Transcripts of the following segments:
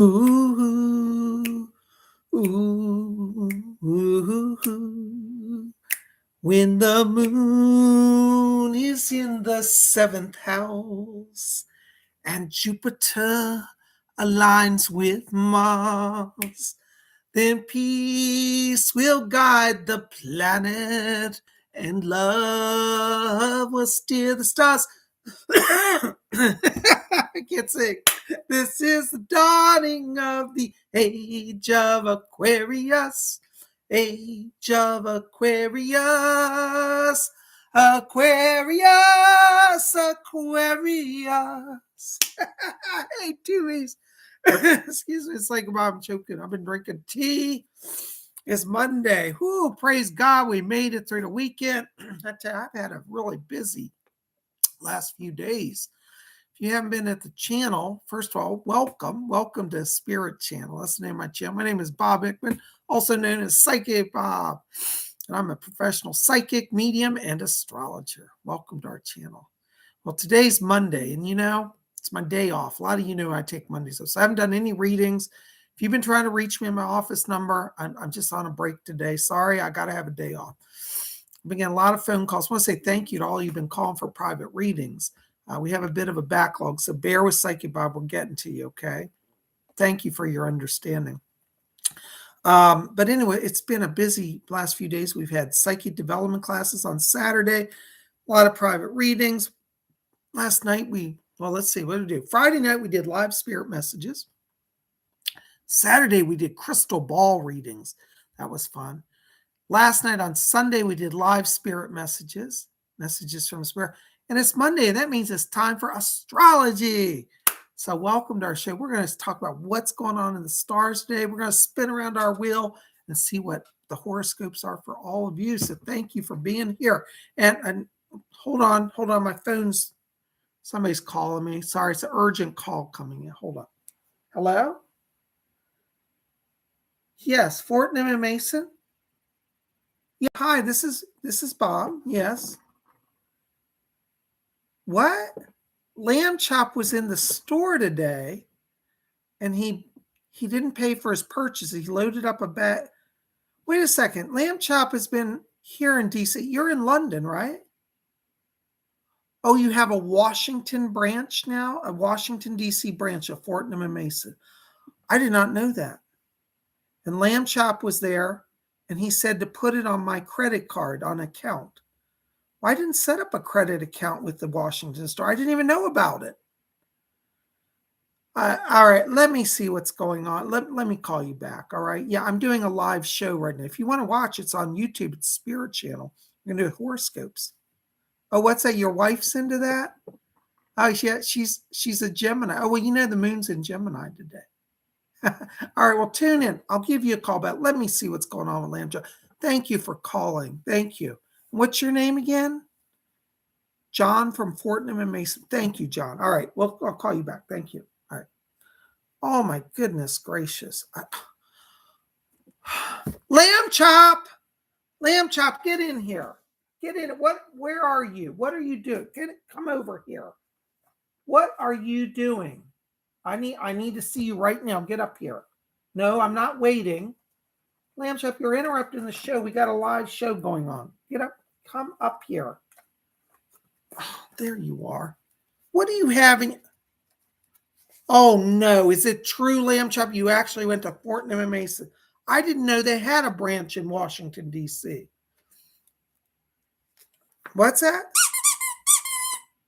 Ooh, ooh, ooh. When the moon is in the seventh house and Jupiter aligns with Mars, then peace will guide the planet and love will steer the stars. I can't sing. This is the dawning of the age of Aquarius. Age of Aquarius. Aquarius. Aquarius. Hey, Tuies. Excuse me, it's like I'm choking. I've been drinking tea. It's Monday. Whoo, praise God, we made it through the weekend. I tell you, I've had a really busy last few days. If you haven't been at the channel, first of all, welcome to Spirit Channel. That's the name of my channel. My name is Bob Hickman, also known as Psychic Bob, and I'm a professional psychic, medium, and astrologer. Welcome to our channel. Well, today's Monday, and it's my day off. A lot of you know I take Mondays off, so I haven't done any readings. If you've been trying to reach me in my office number, I'm just on a break today. Sorry, I got to have a day off. I've been getting a lot of phone calls. I want to say thank you to all you've been calling for private readings. We have a bit of a backlog, so bear with Psychic Bob. We're getting to you, okay? Thank you for your understanding. But anyway, it's been a busy last few days. We've had psychic development classes on Saturday, a lot of private readings. Last night, let's see, what did we do? Friday night, we did live spirit messages. Saturday, we did crystal ball readings. That was fun. Last night on Sunday, we did live spirit messages from spirit. And it's Monday, and that means it's time for astrology. So welcome to our show. We're going to talk about what's going on in the stars today. We're going to spin around our wheel and see what the horoscopes are for all of you. So thank you for being here. And hold on, my phone's, somebody's calling me. Sorry, it's an urgent call coming in. Hold on. Hello? Yes, Fortnum and Mason? Yeah, hi, this is Bob. Yes. What? Lamb Chop was in the store today, and he didn't pay for his purchase. He loaded up a bag. Wait a second. Lamb Chop has been here in D.C. You're in London, right? Oh, you have a Washington branch now? A Washington, D.C. branch of Fortnum and Mason. I did not know that. And Lamb Chop was there, and he said to put it on my credit card on account. I didn't set up a credit account with the Washington store. I didn't even know about it. All right, let me see what's going on. Let me call you back, all right? Yeah, I'm doing a live show right now. If you want to watch, it's on YouTube. It's Spirit Channel. We're going to do horoscopes. Oh, what's that? Your wife's into that? Oh, yeah, she's a Gemini. Oh, well, the moon's in Gemini today. All right, well, tune in. I'll give you a call back. Let me see what's going on with Lamb Chop. Thank you for calling. Thank you. What's your name again? John from Fortnum and Mason. Thank you, John. All right. Well, I'll call you back. Thank you. All right. Oh, my goodness gracious. Lamb Chop. Lamb Chop, get in here. Get in. Where are you? What are you doing? Come over here. What are you doing? I need to see you right now. Get up here. No, I'm not waiting. Lamb Chop, you're interrupting the show. We got a live show going on. Get up. Come up here. Oh, there you are. What are you having? Oh, no. Is it true, Lamb Chop? You actually went to Fortnum and Mason. I didn't know they had a branch in Washington, D.C. What's that?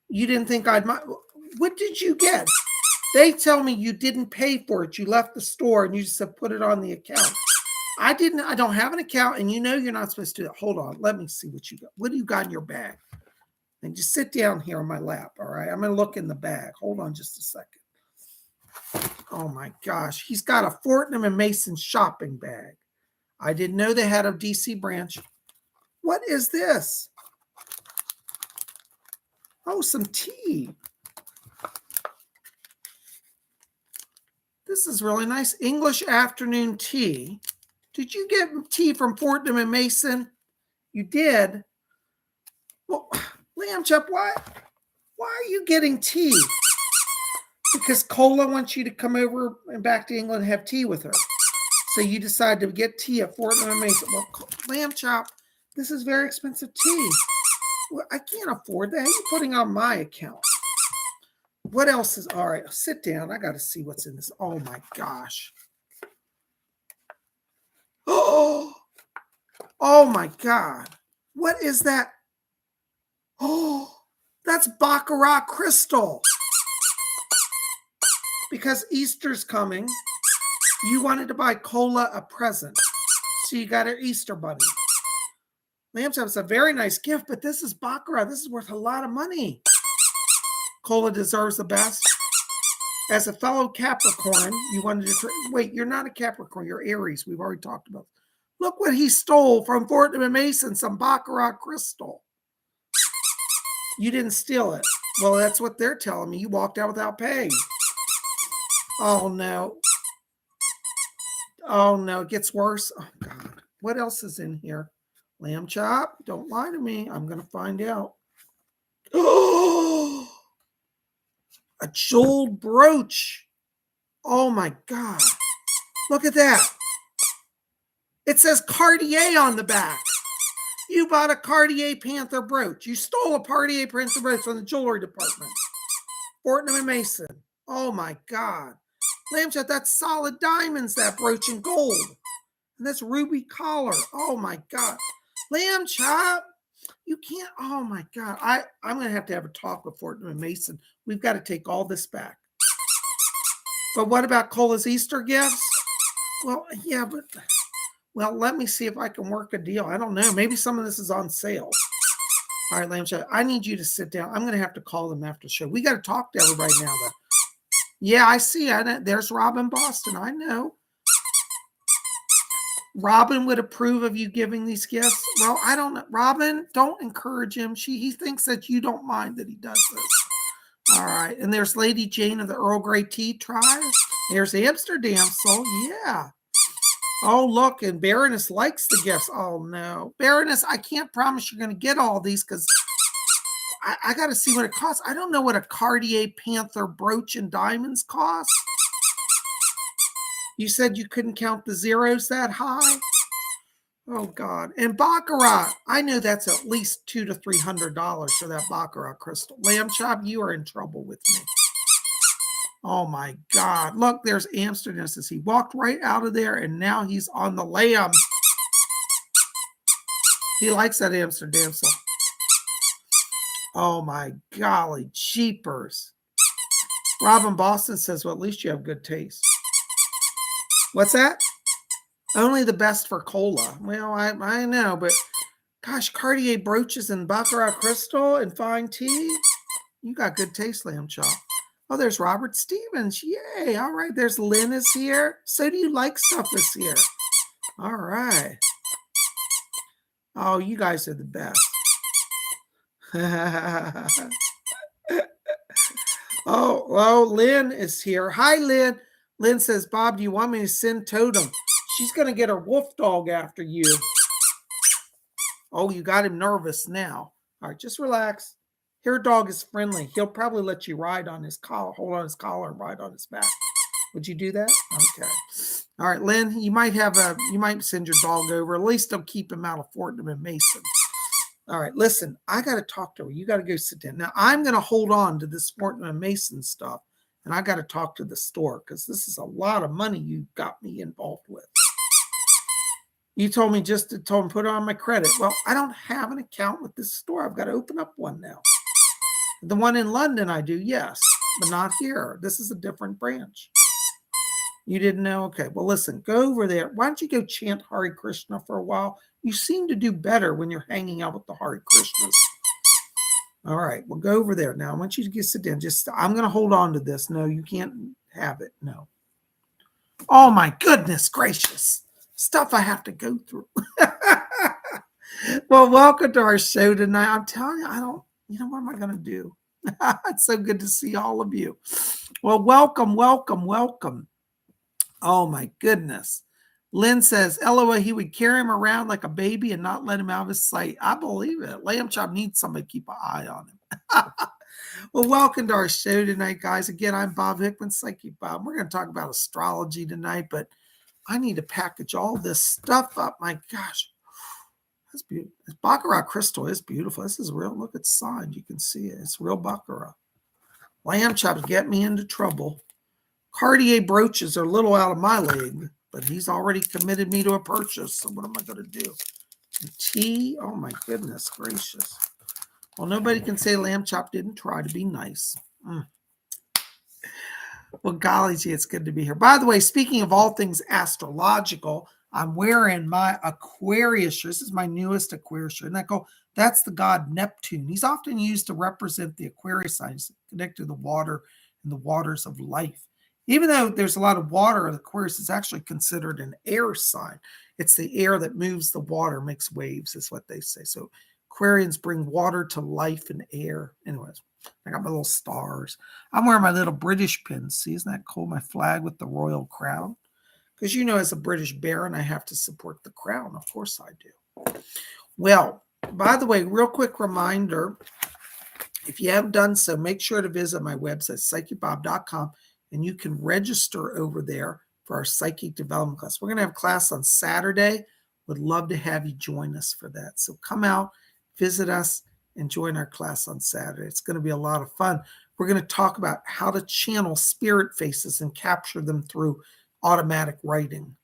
You didn't think I'd mind? What did you get? They tell me you didn't pay for it. You left the store and you just said put it on the account. I don't have an account, and you're not supposed to do that. Hold on. Let me see what you got. What do you got in your bag? And just sit down here on my lap, all right? I'm going to look in the bag. Hold on just a second. Oh, my gosh. He's got a Fortnum and Mason shopping bag. I didn't know they had a D.C. branch. What is this? Oh, some tea. This is really nice. English afternoon tea. Did you get tea from Fortnum and Mason? You did? Well, Lamb Chop, why are you getting tea? Because Cola wants you to come over and back to England and have tea with her. So you decide to get tea at Fortnum and Mason. Well, lamb chop, this is very expensive tea. Well, I can't afford that. How are you putting on my account? What else is all right? Sit down. I got to see what's in this. Oh my gosh. Oh my God. What is that? Oh, that's Baccarat crystal. Because Easter's coming, you wanted to buy Cola a present. So you got her Easter bunny. Lamb chop is a very nice gift, but this is Baccarat. This is worth a lot of money. Cola deserves the best. As a fellow Capricorn, you wanted to wait, you're not a Capricorn, you're Aries. We've already talked about. Look what he stole from Fortnum and Mason, some Baccarat crystal. You didn't steal it. Well, that's what they're telling me. You walked out without paying. Oh, no. Oh, no. It gets worse. Oh, God. What else is in here? Lamb chop. Don't lie to me. I'm going to find out. Oh, a jeweled brooch. Oh, my God. Look at that. It says Cartier on the back. You bought a Cartier Panther brooch. You stole a Cartier Panther brooch from the jewelry department. Fortnum and Mason. Oh, my God. Lamb chop, that's solid diamonds, that brooch, in gold. And that's ruby collar. Oh, my God. Lamb chop, you can't. Oh, my God. I'm going to have a talk with Fortnum and Mason. We've got to take all this back. But what about Cola's Easter gifts? Well, yeah, but... Well, let me see if I can work a deal. I don't know. Maybe some of this is on sale. All right, Lamb chop, I need you to sit down. I'm going to have to call them after the show. We got to talk to everybody now, though. Yeah, I see. There's Robin Boston. I know. Robin would approve of you giving these gifts. Well, I don't know. Robin, don't encourage him. He thinks that you don't mind that he does this. All right. And there's Lady Jane of the Earl Grey Tea Tribe. There's Amsterdam Soul. Yeah. Oh, look, and Baroness likes the gifts. Oh, no. Baroness, I can't promise you're going to get all these because I got to see what it costs. I don't know what a Cartier Panther brooch and diamonds cost. You said you couldn't count the zeros that high? Oh, God. And Baccarat, I know that's at least $200 to $300 for that Baccarat crystal. Lamb chop, you are in trouble with me. Oh, my God. Look, there's Amsterdam. He walked right out of there, and now he's on the lamb. He likes that Amsterdam. So, oh, my golly. Jeepers. Robin Boston says, well, at least you have good taste. What's that? Only the best for Cola. Well, I know, but gosh, Cartier brooches and Baccarat crystal and fine tea. You got good taste, lamb chop. Oh, there's Robert Stevens. Yay. All right. There's Lynn is here. So do you like stuff this year? All right. Oh, you guys are the best. Oh, Lynn is here. Hi, Lynn. Lynn says, Bob, do you want me to send Totem? She's going to get her wolf dog after you. Oh, you got him nervous now. All right, just relax. Her dog is friendly. He'll probably let you ride on his collar, hold on his collar and ride on his back. Would you do that? Okay. All right, Lynn, you might send your dog over. At least they'll keep him out of Fortnum and Mason. All right, listen, I got to talk to her. You got to go sit down. Now, I'm going to hold on to this Fortnum and Mason stuff, and I got to talk to the store because this is a lot of money you got me involved with. You told me just to put it on my credit. Well, I don't have an account with this store. I've got to open up one now. The one in London I do, yes, but not here. This is a different branch. You didn't know? Okay, well, listen, go over there. Why don't you go chant Hare Krishna for a while? You seem to do better when you're hanging out with the Hare Krishnas. All right, well, go over there. Now, I want you to sit down. I'm going to hold on to this. No, you can't have it. No. Oh, my goodness gracious. Stuff I have to go through. Well, welcome to our show tonight. I'm telling you, what am I going to do? It's so good to see all of you. Well, welcome. Oh, my goodness. Lynn says, LOL, he would carry him around like a baby and not let him out of his sight. I believe it. Lamb chop needs somebody to keep an eye on him. Well, welcome to our show tonight, guys. Again, I'm Bob Hickman, Psychic Bob. We're going to talk about astrology tonight, but I need to package all this stuff up. My gosh, that's beautiful. This Baccarat crystal is beautiful. This is real. Look, it's signed. You can see it. It's real Baccarat. Lamb chops get me into trouble. Cartier brooches are a little out of my league, but he's already committed me to a purchase. So what am I going to do? Tea? Oh, my goodness gracious. Well, nobody can say Lamb Chop didn't try to be nice. Well, golly gee, it's good to be here. By the way, speaking of all things astrological, I'm wearing my Aquarius shirt. This is my newest Aquarius shirt. And that's the god Neptune. He's often used to represent the Aquarius signs connected to the water and the waters of life. Even though there's a lot of water, Aquarius is actually considered an air sign. It's the air that moves the water, makes waves, is what they say. So Aquarians bring water to life and air. Anyways, I got my little stars. I'm wearing my little British pin. See, isn't that cool? My flag with the royal crown. Because as a British baron, I have to support the crown. Of course I do. Well, by the way, real quick reminder, if you haven't done so, make sure to visit my website, PsychicBob.com, and you can register over there for our psychic development class. We're going to have class on Saturday. Would love to have you join us for that. So come out, visit us, and join our class on Saturday. It's going to be a lot of fun. We're going to talk about how to channel spirit faces and capture them through automatic writing.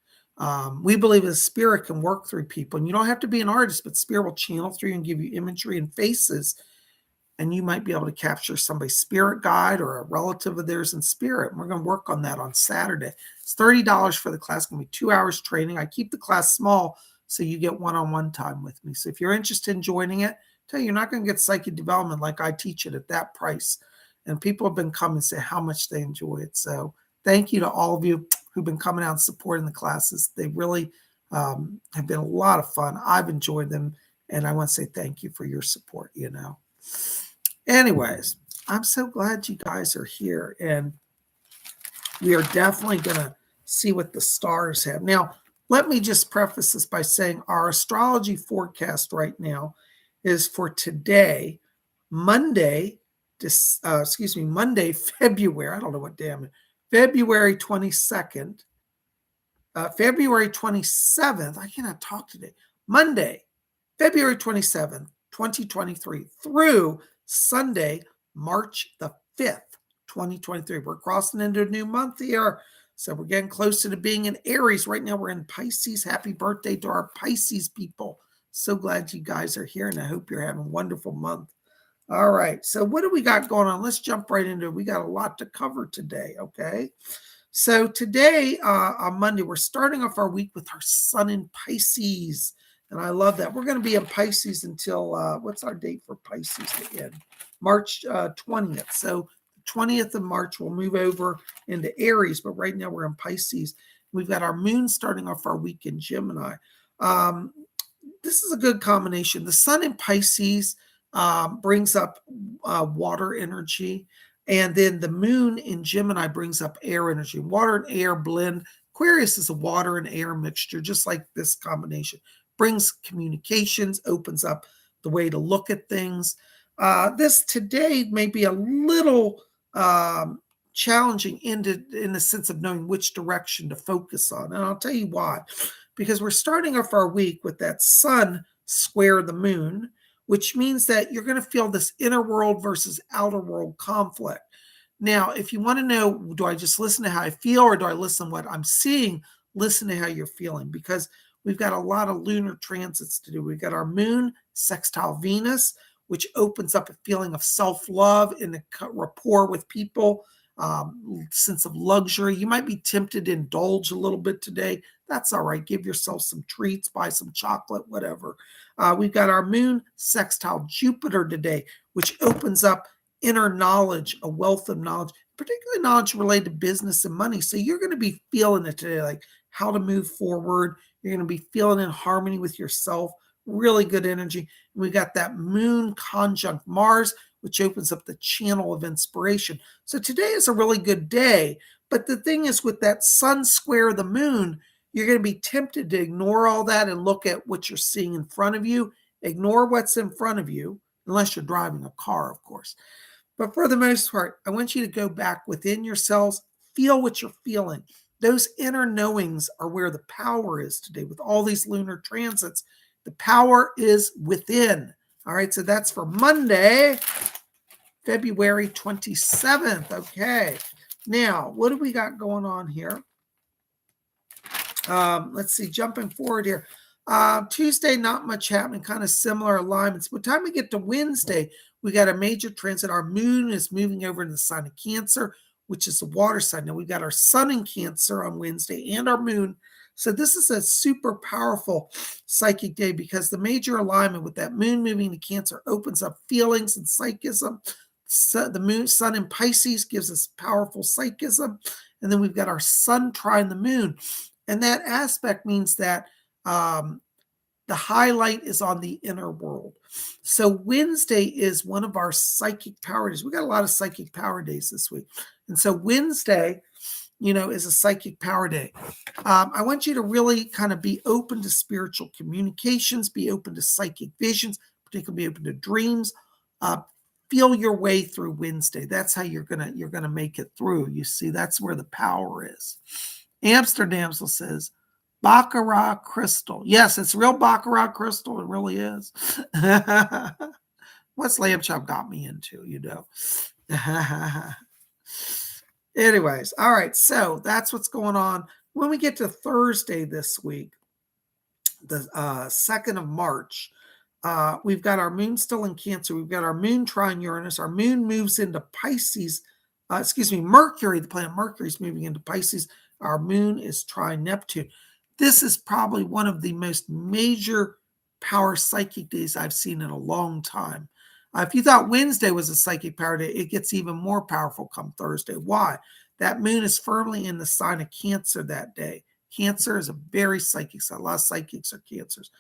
We believe that spirit can work through people, and you don't have to be an artist, but spirit will channel through you and give you imagery and faces, and you might be able to capture somebody's spirit guide or a relative of theirs in spirit. And we're going to work on that on Saturday. It's $30 for the class. It's going to be 2 hours training. I keep the class small so you get one-on-one time with me. So if you're interested in joining it, tell you, you're not going to get psychic development like I teach it at that price. And people have been coming and say how much they enjoy it. So thank you to all of you who've been coming out and supporting the classes. They really have been a lot of fun. I've enjoyed them. And I want to say thank you for your support, Anyways, I'm so glad you guys are here. And we are definitely going to see what the stars have. Now, let me just preface this by saying our astrology forecast right now is for today, Monday, Monday, February, I don't know what damn it, February 22nd, February 27th, I cannot talk today, Monday, February 27th, 2023 through Sunday, March the 5th, 2023. We're crossing into a new month here. So we're getting closer to being in Aries. Right now we're in Pisces. Happy birthday to our Pisces people. So glad you guys are here, and I hope you're having a wonderful month. All right. So what do we got going on? Let's jump right into it. We got a lot to cover today, okay? So today, on Monday, we're starting off our week with our sun in Pisces. And I love that. We're going to be in Pisces until, what's our date for Pisces to end? March 20th. So 20th of March, we'll move over into Aries. But right now, we're in Pisces. We've got our moon starting off our week in Gemini. This is a good combination. The sun in Pisces brings up water energy. And then the moon in Gemini brings up air energy. Water and air blend. Aquarius is a water and air mixture, just like this combination. Brings communications, opens up the way to look at things. This today may be a little challenging in the sense of knowing which direction to focus on. And I'll tell you why. Because we're starting off our week with that sun square the moon, which means that you're going to feel this inner world versus outer world conflict. Now, if you want to know, do I just listen to how I feel or do I listen to what I'm seeing? Listen to how you're feeling, because we've got a lot of lunar transits to do. We've got our moon sextile Venus, which opens up a feeling of self-love and a rapport with people, sense of luxury. You might be tempted to indulge a little bit today. That's all right. Give yourself some treats, buy some chocolate, whatever. We've got our moon sextile Jupiter today, which opens up inner knowledge, a wealth of knowledge, particularly knowledge related to business and money. So you're going to be feeling it today, like how to move forward. You're going to be feeling in harmony with yourself. Really good energy. And we got that moon conjunct Mars, which opens up the channel of inspiration. So today is a really good day. But the thing is, with that sun square the moon, you're going to be tempted to ignore all that and look at what you're seeing in front of you. Ignore what's in front of you, unless you're driving a car, of course. But for the most part, I want you to go back within yourselves, feel what you're feeling. Those inner knowings are where the power is today with all these lunar transits. The power is within. All right, so that's for Monday, February 27th. Okay, now what do we got going on here? Let's see, jumping forward here. Tuesday, not much happening, kind of similar alignments. By the time we get to Wednesday, we got a major transit. Our moon is moving over into the sign of Cancer, which is the water sign. Now we've got our sun in Cancer on Wednesday and our moon. So this is a super powerful psychic day because the major alignment with that moon moving to Cancer opens up feelings and psychism. So the moon, sun in Pisces gives us powerful psychism. And then we've got our sun trine the moon. And that aspect means that the highlight is on the inner world. So Wednesday is one of our psychic power days. We got a lot of psychic power days this week. And so Wednesday, is a psychic power day. I want you to really kind of be open to spiritual communications, be open to psychic visions, particularly be open to dreams. Feel your way through Wednesday. That's how you're gonna make it through. You see, that's where the power is. Amsterdam says, Baccarat crystal. Yes, it's real Baccarat crystal. It really is. What's Lamb Chop got me into, Anyways, all right. So that's what's going on. When we get to Thursday this week, the 2nd of March, we've got our moon still in Cancer. We've got our moon trine Uranus. Our moon moves into Pisces. Mercury, the planet Mercury is moving into Pisces. Our moon is trine Neptune. This is probably one of the most major power psychic days I've seen in a long time. If you thought Wednesday was a psychic power day, it gets even more powerful come Thursday. Why? That moon is firmly in the sign of Cancer that day. Cancer is a very psychic sign. A lot of psychics are Cancers.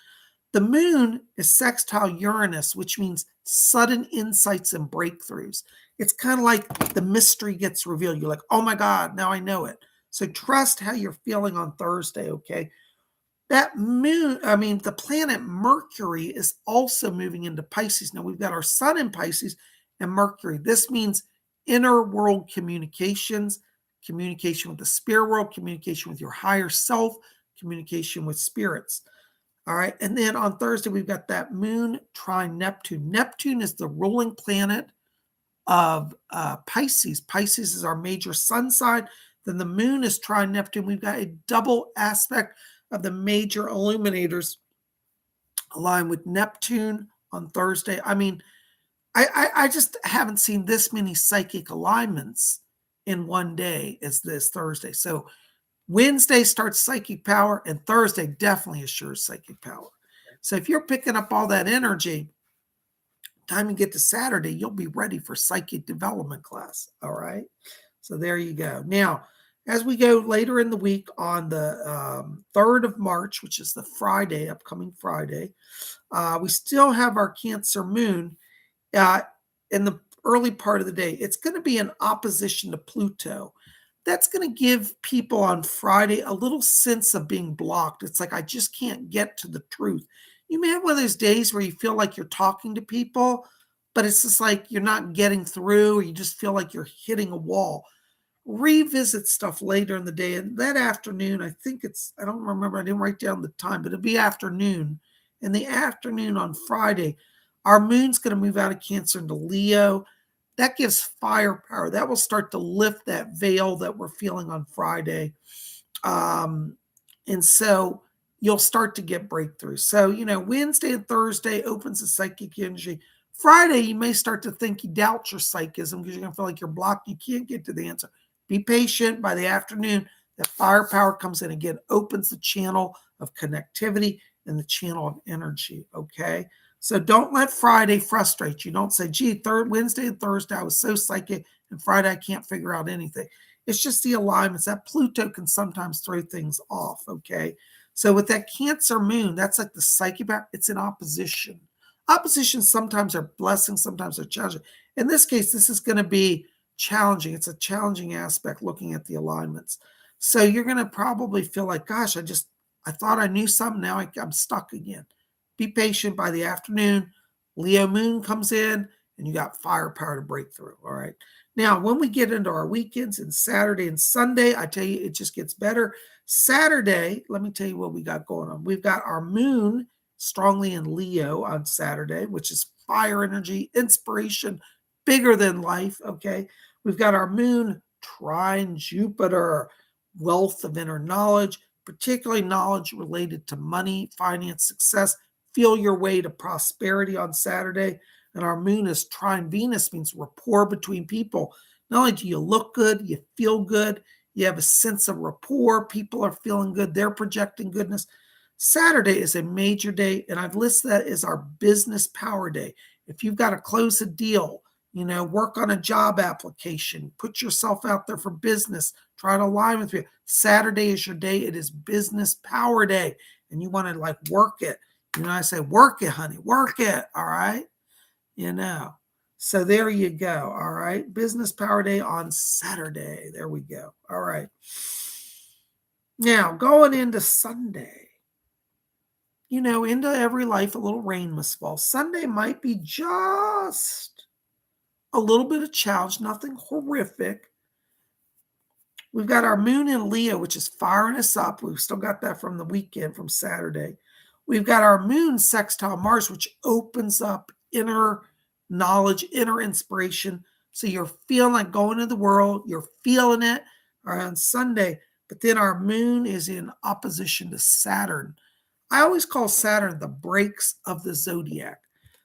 The moon is sextile Uranus, which means sudden insights and breakthroughs. It's kind of like the mystery gets revealed. You're like, oh my God, now I know it. So trust how you're feeling on Thursday, okay? That moon, the planet Mercury is also moving into Pisces. Now we've got our sun in Pisces and Mercury. This means inner world communications, communication with the spirit world, communication with your higher self, communication with spirits. All right. And then on Thursday, we've got that moon trine Neptune. Neptune is the ruling planet of Pisces. Pisces is our major sun sign. Then the moon is trine Neptune. We've got a double aspect of the major illuminators aligned with Neptune on Thursday. I just haven't seen this many psychic alignments in one day as this Thursday. So Wednesday starts psychic power, and Thursday definitely assures psychic power. So if you're picking up all that energy, time you get to Saturday, you'll be ready for psychic development class. All right. So there you go. Now, as we go later in the week on the 3rd of March, which is the Friday, upcoming Friday, we still have our Cancer moon in the early part of the day. It's going to be in opposition to Pluto. That's going to give people on Friday a little sense of being blocked. It's like, I just can't get to the truth. You may have one of those days where you feel like you're talking to people, but it's just like you're not getting through, or you just feel like you're hitting a wall. Revisit stuff later in the day. And that afternoon, I don't remember, I didn't write down the time, but it'll be afternoon. In the afternoon on Friday, our moon's going to move out of Cancer into Leo. That gives firepower. That will start to lift that veil that we're feeling on Friday. And so you'll start to get breakthroughs. So, Wednesday and Thursday opens the psychic energy. Friday, you may start to think you doubt your psychism because you're going to feel like you're blocked. You can't get to the answer. Be patient. By the afternoon, that firepower comes in again, opens the channel of connectivity and the channel of energy, okay? So don't let Friday frustrate you. Don't say, gee, Wednesday and Thursday, I was so psychic, and Friday I can't figure out anything. It's just the alignments. That Pluto can sometimes throw things off, okay? So with that Cancer moon, that's like the psychic, it's in opposition. Oppositions sometimes are blessings, sometimes they're challenging. In this case, this is going to be challenging. It's a challenging aspect looking at the alignments. So you're going to probably feel like, gosh, I thought I knew something. Now I'm stuck again. Be patient. By the afternoon, Leo moon comes in, and you got firepower to break through. All right. Now, when we get into our weekends and Saturday and Sunday, I tell you, it just gets better. Saturday, let me tell you what we got going on. We've got our moon strongly in Leo on Saturday, which is fire energy, inspiration, bigger than life. Okay. We've got our moon trine Jupiter, wealth of inner knowledge, particularly knowledge related to money, finance, success. Feel your way to prosperity on Saturday. And our moon is trine Venus, means rapport between people. Not only do you look good, you feel good, you have a sense of rapport. People are feeling good, they're projecting goodness. Saturday is a major day, and I've listed that as our business power day. If you've got to close a deal, work on a job application, put yourself out there for business, try to align with people. Saturday is your day. It is business power day, and you want to work it. I say, work it, honey, work it. All right. So there you go. All right. Business power day on Saturday. There we go. All right. Now going into Sunday, into every life, a little rain must fall. Sunday might be just a little bit of challenge, nothing horrific. We've got our moon in Leo, which is firing us up. We've still got that from the weekend, from Saturday. We've got our moon sextile Mars, which opens up inner knowledge, inner inspiration. So you're feeling like going to the world. You're feeling it on Sunday. But then our moon is in opposition to Saturn. I always call Saturn the brakes of the zodiac.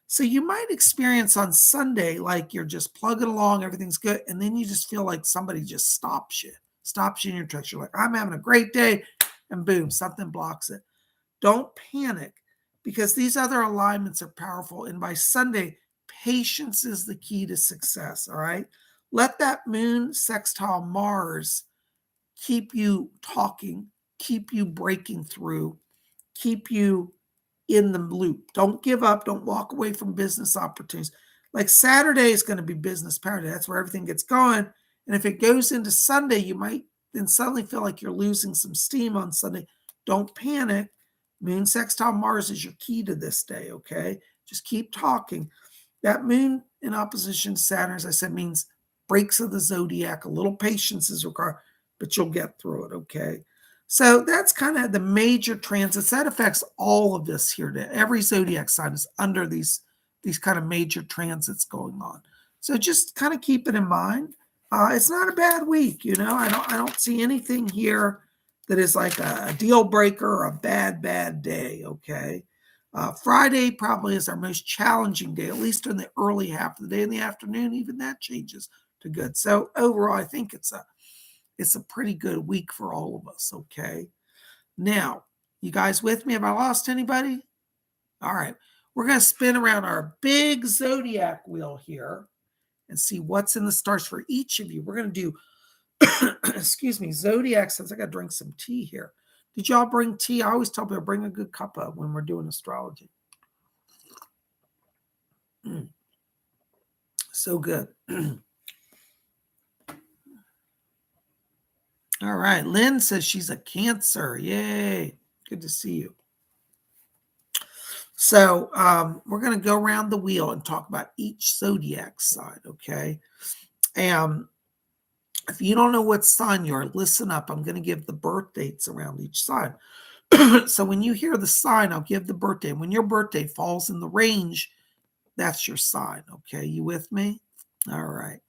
So you might experience on Sunday like you're just plugging along, everything's good, and then you just feel like somebody just stops you in your tracks. You're like, I'm having a great day, and boom, something blocks it. Don't panic, because these other alignments are powerful. And by Sunday, patience is the key to success, all right? Let that moon sextile Mars keep you talking, keep you breaking through, keep you in the loop. Don't give up. Don't walk away from business opportunities. Like Saturday is going to be business power day. That's where everything gets going. And if it goes into Sunday, you might then suddenly feel like you're losing some steam on Sunday. Don't panic. Moon sextile Mars is your key to this day, okay? Just keep talking. That moon in opposition to Saturn, as I said, means breaks of the zodiac. A little patience is required, but you'll get through it, okay? So that's kind of the major transits. That affects all of this here. Every zodiac sign is under these kind of major transits going on. So just kind of keep it in mind. It's not a bad week, I don't see anything here that is like a deal breaker or a bad day, okay? Friday probably is our most challenging day, at least in the early half of the day. In the afternoon, even that changes to good. So overall, I think it's a pretty good week for all of us, okay? Now, you guys with me? Have I lost anybody? All right. We're going to spin around our big zodiac wheel here and see what's in the stars for each of you. We're going to do, excuse me, zodiac signs. I got to drink some tea here. Did y'all bring tea? I always tell people bring a good cup of when we're doing astrology. So good. All right. Lynn says she's a Cancer. Yay. Good to see you. So we're going to go around the wheel and talk about each zodiac sign, okay? And if you don't know what sign you are, listen up. I'm going to give the birth dates around each sign. So when you hear the sign, I'll give the birthday. When your birthday falls in the range, that's your sign, okay? You with me? All right.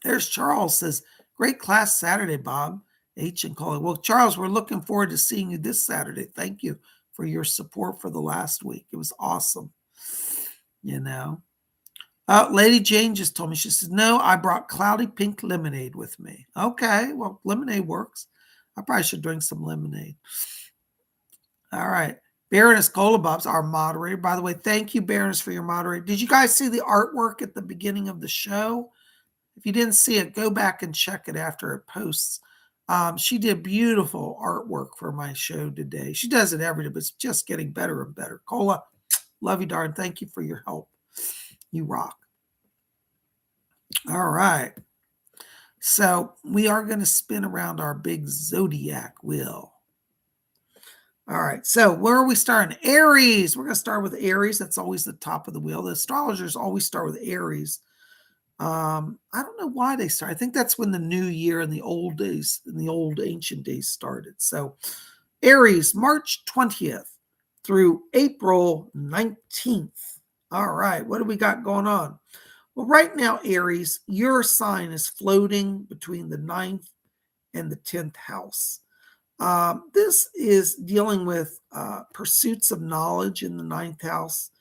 There's Charles says, great class Saturday, Bob. H and Colin. Well, Charles, we're looking forward to seeing you this Saturday. Thank you for your support for the last week. It was awesome. Lady Jane just told me, she says, no, I brought cloudy pink lemonade with me. Okay, well, lemonade works. I probably should drink some lemonade. All right. Baroness Golubov's our moderator. By the way, thank you, Baroness, for your moderator. Did you guys see the artwork at the beginning of the show? If you didn't see it, go back and check it after it posts. She did beautiful artwork for my show today. She does it every day, but it's just getting better and better. Cola, love you, darn. Thank you for your help. You rock. All right. So we are going to spin around our big zodiac wheel. All right, so where are we starting? Aries. We're going to start with Aries. That's always the top of the wheel. The astrologers always start with Aries. I don't know why they start. I think that's when the new year in the old days, in the old ancient days started. So Aries, March 20th through April 19th. All right, what do we got going on? Well, right now, Aries, your sign is floating between the 9th and the 10th house. This is dealing with pursuits of knowledge in the 9th house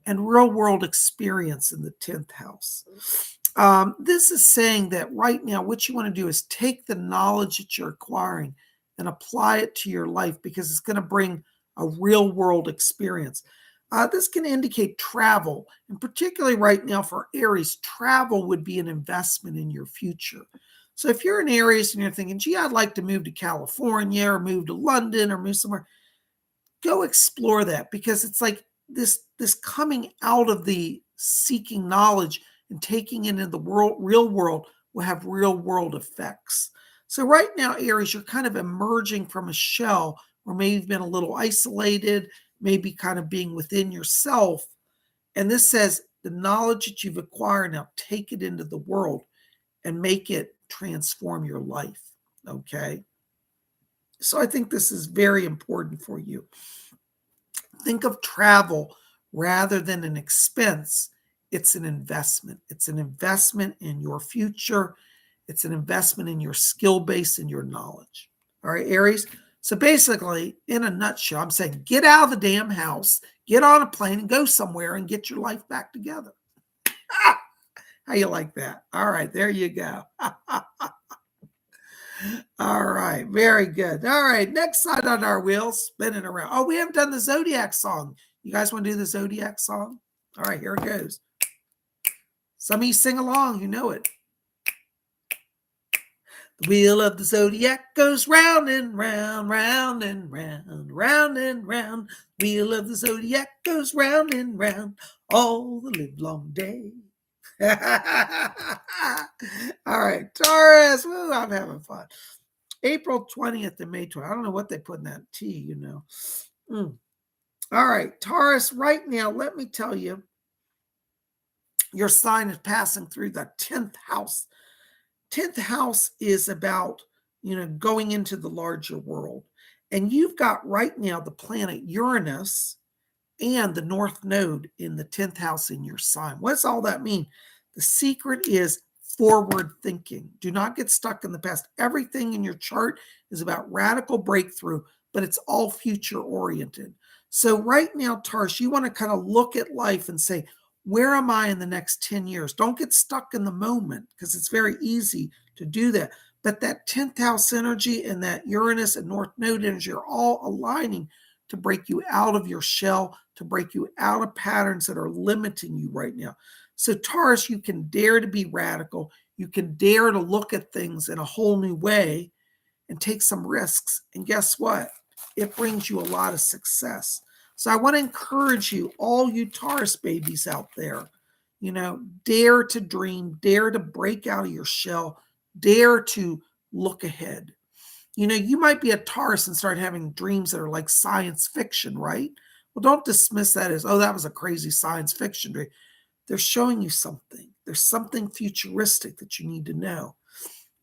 and real world experience in the 10th house. This is saying that right now, what you want to do is take the knowledge that you're acquiring and apply it to your life because it's going to bring a real world experience. This can indicate travel, and particularly right now for Aries, travel would be an investment in your future. So if you're in Aries and you're thinking, gee, I'd like to move to California or move to London or move somewhere, go explore that because it's like this coming out of the seeking knowledge and taking it into the real world will have real world effects. So right now, Aries, you're kind of emerging from a shell where maybe you've been a little isolated, maybe kind of being within yourself. And this says the knowledge that you've acquired now, take it into the world and make it transform your life. Okay. So I think this is very important for you. Think of travel rather than an expense. It's an investment. It's an investment in your future. It's an investment in your skill base and your knowledge. All right, Aries. So basically, in a nutshell, I'm saying get out of the damn house, get on a plane and go somewhere and get your life back together. How you like that? All right, there you go. All right, very good. All right, next side on our wheel, spinning around. Oh, we haven't done the Zodiac song. You guys want to do the Zodiac song? All right, here it goes. Some of you sing along, you know it. The wheel of the zodiac goes round and round, round and round, round and round. Wheel of the zodiac goes round and round all the livelong day. All right, Taurus. Woo, I'm having fun. April 20th to May 20th. I don't know what they put in that T, you know. All right, Taurus, right now, let me tell you, your sign is passing through the 10th house. 10th house is about, going into the larger world. And you've got right now the planet Uranus and the North Node in the 10th house in your sign. What's all that mean? The secret is forward thinking. Do not get stuck in the past. Everything in your chart is about radical breakthrough, but it's all future oriented. So right now, Taurus, you want to kind of look at life and say, where am I in the next 10 years? Don't get stuck in the moment because it's very easy to do that. But that 10th house energy and that Uranus and North Node energy are all aligning to break you out of your shell, to break you out of patterns that are limiting you right now. So Taurus, you can dare to be radical. You can dare to look at things in a whole new way and take some risks. And guess what? It brings you a lot of success. So I want to encourage you, all you Taurus babies out there, dare to dream, dare to break out of your shell, dare to look ahead. You might be a Taurus and start having dreams that are like science fiction, right? Well, don't dismiss that as, oh, that was a crazy science fiction dream. They're showing you something. There's something futuristic that you need to know.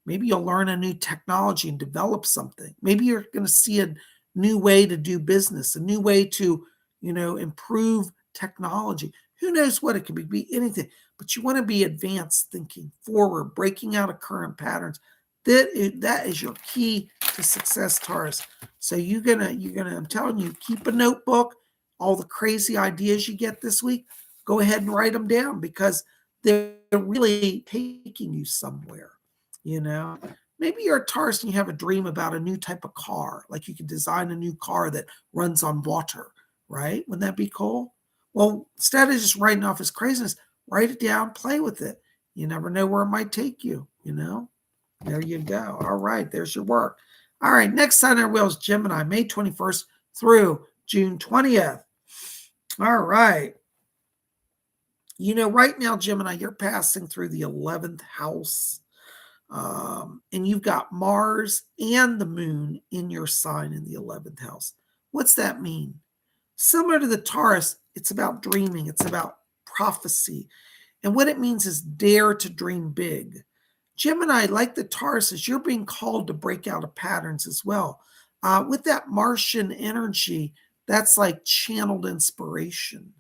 Maybe you'll learn a new technology and develop something. Maybe you're going to see a new way to do business, a new way to, improve technology. Who knows what it could be anything, but you want to be advanced thinking, forward, breaking out of current patterns. That is your key to success, Taurus. So you're gonna, I'm telling you, keep a notebook, all the crazy ideas you get this week, go ahead and write them down because they're really taking you somewhere, Maybe you're a Taurus and you have a dream about a new type of car, like you could design a new car that runs on water, right? Wouldn't that be cool? Well, instead of just writing off his craziness, write it down, play with it. You never know where it might take you, There you go. All right, there's your work. All right, next sign on our wheel is Gemini, May 21st through June 20th. All right. Right now, Gemini, you're passing through the 11th house. And you've got Mars and the moon in your sign in the 11th house. What's that mean? Similar to the Taurus, it's about dreaming. It's about prophecy. And what it means is dare to dream big. Gemini, like the Taurus, is you're being called to break out of patterns as well. With that Martian energy, that's like channeled inspiration,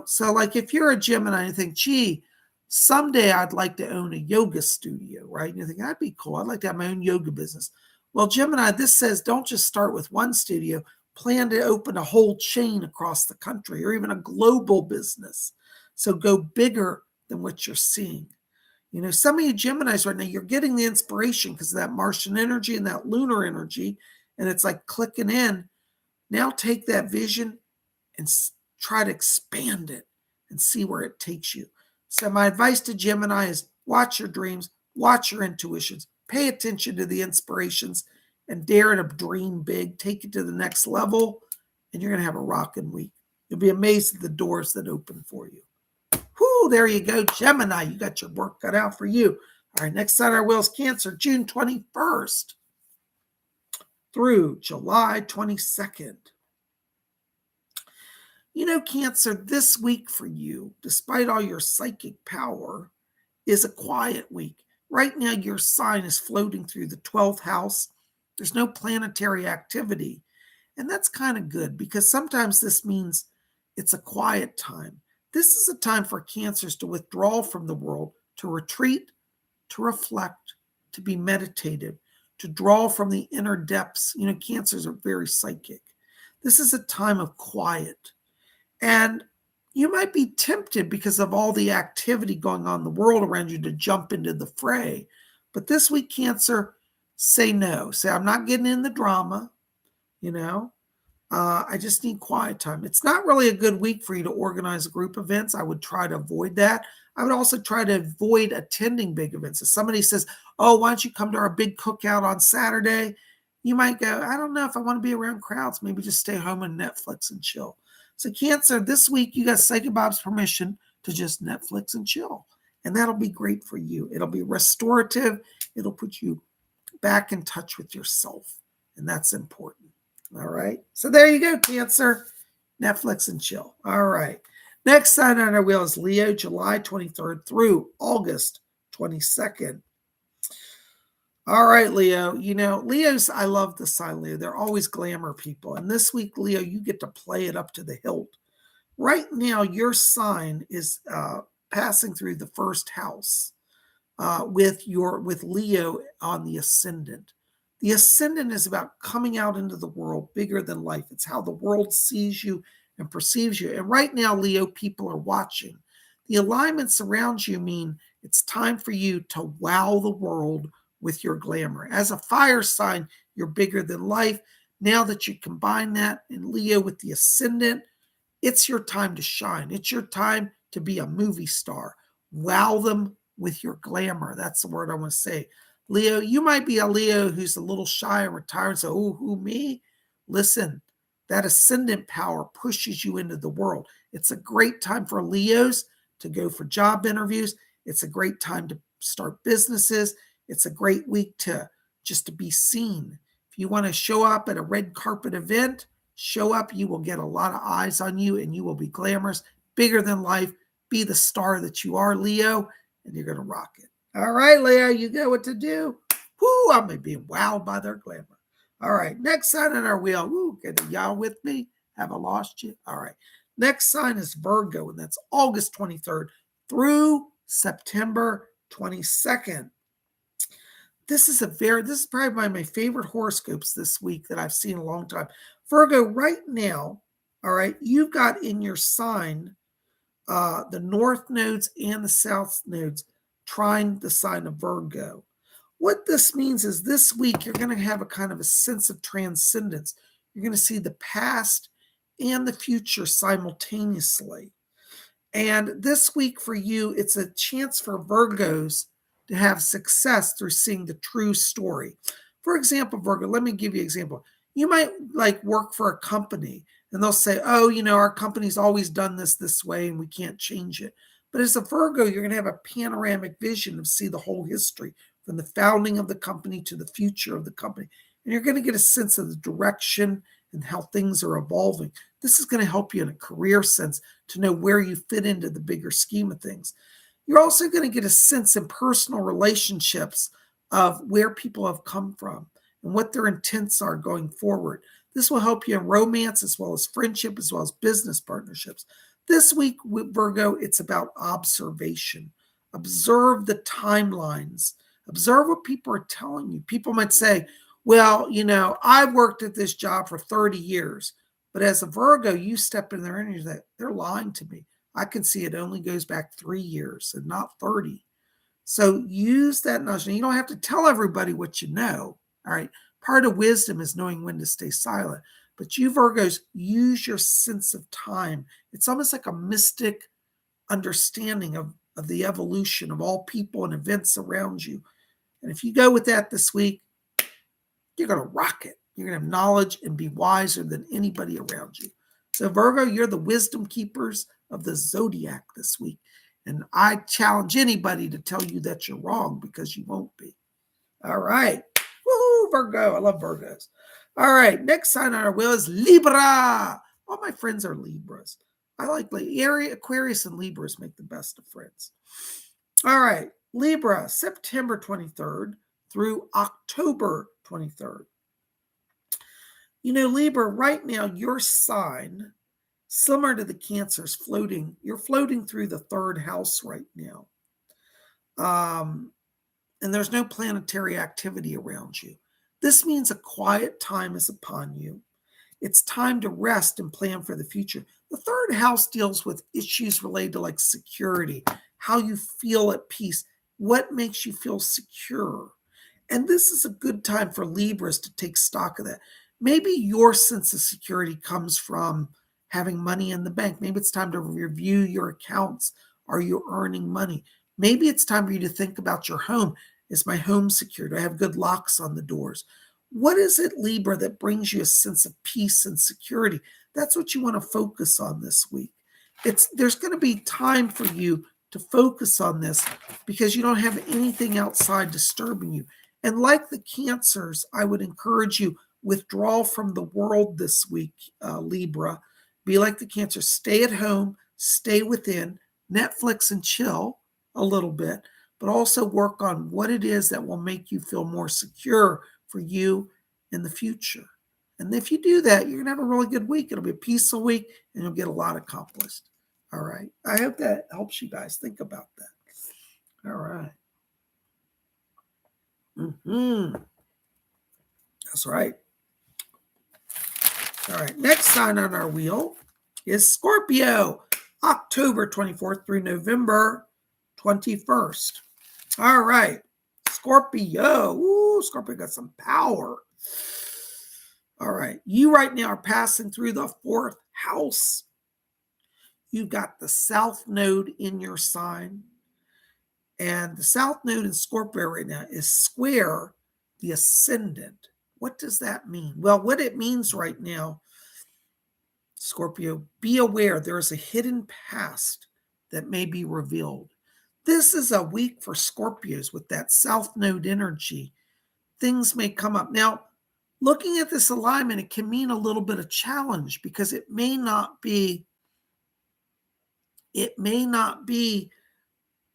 So, like, if you're a Gemini and you think, gee, someday I'd like to own a yoga studio, right? And you think, that'd be cool. I'd like to have my own yoga business. Well, Gemini, this says don't just start with one studio, plan to open a whole chain across the country or even a global business. So go bigger than what you're seeing. Some of you Geminis right now, you're getting the inspiration because of that Martian energy and that lunar energy, and it's like clicking in. Now take that vision and try to expand it and see where it takes you. So my advice to Gemini is watch your dreams, watch your intuitions, pay attention to the inspirations, and dare to dream big. Take it to the next level, and you're going to have a rocking week. You'll be amazed at the doors that open for you. Whoo, there you go, Gemini. You got your work cut out for you. All right, next on our wheel is Cancer, June 21st through July 22nd. Cancer, this week for you, despite all your psychic power, is a quiet week. Right now, your sign is floating through the 12th house. There's no planetary activity. And that's kind of good because sometimes this means it's a quiet time. This is a time for Cancers to withdraw from the world, to retreat, to reflect, to be meditative, to draw from the inner depths. Cancers are very psychic. This is a time of quiet. And you might be tempted because of all the activity going on in the world around you to jump into the fray. But this week, Cancer, say no. Say, I'm not getting in the drama, I just need quiet time. It's not really a good week for you to organize group events. I would try to avoid that. I would also try to avoid attending big events. If somebody says, oh, why don't you come to our big cookout on Saturday? You might go, I don't know if I want to be around crowds. Maybe just stay home and Netflix and chill. So Cancer, this week you got Psychic Bob's permission to just Netflix and chill. And that'll be great for you. It'll be restorative. It'll put you back in touch with yourself. And that's important. All right. So there you go, Cancer. Netflix and chill. All right. Next sign on our wheel is Leo, July 23rd through August 22nd. All right, Leo. Leos, I love the sign Leo. They're always glamour people. And this week, Leo, you get to play it up to the hilt. Right now, your sign is passing through the first house with Leo on the ascendant. The ascendant is about coming out into the world bigger than life. It's how the world sees you and perceives you. And right now, Leo, people are watching. The alignments around you mean it's time for you to wow the world with your glamour. As a fire sign, you're bigger than life. Now that you combine that in Leo with the ascendant, it's your time to shine. It's your time to be a movie star. Wow them with your glamour. That's the word I want to say. Leo, you might be a Leo who's a little shy and retired and say, oh, who, me? Listen, that ascendant power pushes you into the world. It's a great time for Leos to go for job interviews. It's a great time to start businesses. It's a great week to be seen. If you want to show up at a red carpet event, show up. You will get a lot of eyes on you and you will be glamorous, bigger than life. Be the star that you are, Leo, and you're going to rock it. All right, Leo, you know what to do. Whoo, I'm being wowed by their glamour. All right, next sign on our wheel. Woo, get y'all with me? Have I lost you? All right. Next sign is Virgo, and that's August 23rd through September 22nd. This is probably one of my favorite horoscopes this week that I've seen in a long time. Virgo, right now, all right, you've got in your sign the north nodes and the south nodes trine the sign of Virgo. What this means is this week you're going to have a kind of a sense of transcendence. You're going to see the past and the future simultaneously. And this week for you, it's a chance for Virgos to have success through seeing the true story. For example, Virgo, let me give you an example. You might work for a company and they'll say, oh, our company's always done this way and we can't change it. But as a Virgo, you're going to have a panoramic vision of see the whole history from the founding of the company to the future of the company. and you're going to get a sense of the direction and how things are evolving. This is going to help you in a career sense to know where you fit into the bigger scheme of things. You're also going to get a sense in personal relationships of where people have come from and what their intents are going forward. This will help you in romance as well as friendship, as well as business partnerships. This week with Virgo, it's about observation. Observe the timelines. Observe what people are telling you. People might say, well, I've worked at this job for 30 years. But as a Virgo, you step in their energy that they're lying to me. I can see it only goes back 3 years and not 30. So use that knowledge. You don't have to tell everybody what you know. All right. Part of wisdom is knowing when to stay silent. But you Virgos, use your sense of time. It's almost like a mystic understanding of the evolution of all people and events around you. And if you go with that this week, you're going to rock it. You're going to have knowledge and be wiser than anybody around you. So Virgo, you're the wisdom keepers of the zodiac this week. And I challenge anybody to tell you that you're wrong, because you won't be. All right. Woo, Virgo. I love Virgos. All right. Next sign on our wheel is Libra. All my friends are Libras. I like Aries, Aquarius, and Libras make the best of friends. All right. Libra, September 23rd through October 23rd. Libra, right now, your sign, similar to the Cancer's floating, you're floating through the third house right now. And there's no planetary activity around you. This means a quiet time is upon you. It's time to rest and plan for the future. The third house deals with issues related to like security, how you feel at peace, what makes you feel secure. And this is a good time for Libras to take stock of that. Maybe your sense of security comes from having money in the bank. Maybe it's time to review your accounts. Are you earning money? Maybe it's time for you to think about your home. Is my home secure? Do I have good locks on the doors? What is it, Libra, that brings you a sense of peace and security? That's what you want to focus on this week. There's going to be time for you to focus on this because you don't have anything outside disturbing you. And like the Cancers, I would encourage you, withdraw from the world this week, Libra. Be like the Cancer. Stay at home, stay within, Netflix and chill a little bit, but also work on what it is that will make you feel more secure for you in the future. And if you do that, you're going to have a really good week. It'll be a peaceful week, and you'll get a lot accomplished. All right. I hope that helps you guys think about that. All right. That's right. All right. Next sign on our wheel is Scorpio, October 24th through November 21st. All right. Scorpio. Ooh, Scorpio got some power. All right. You right now are passing through the fourth house. You've got the South Node in your sign. And the South Node in Scorpio right now is square the ascendant. What does that mean? Well, what it means right now, Scorpio, be aware there is a hidden past that may be revealed. This is a week for Scorpios with that South Node energy. Things may come up. Now, looking at this alignment, it can mean a little bit of challenge because it may not be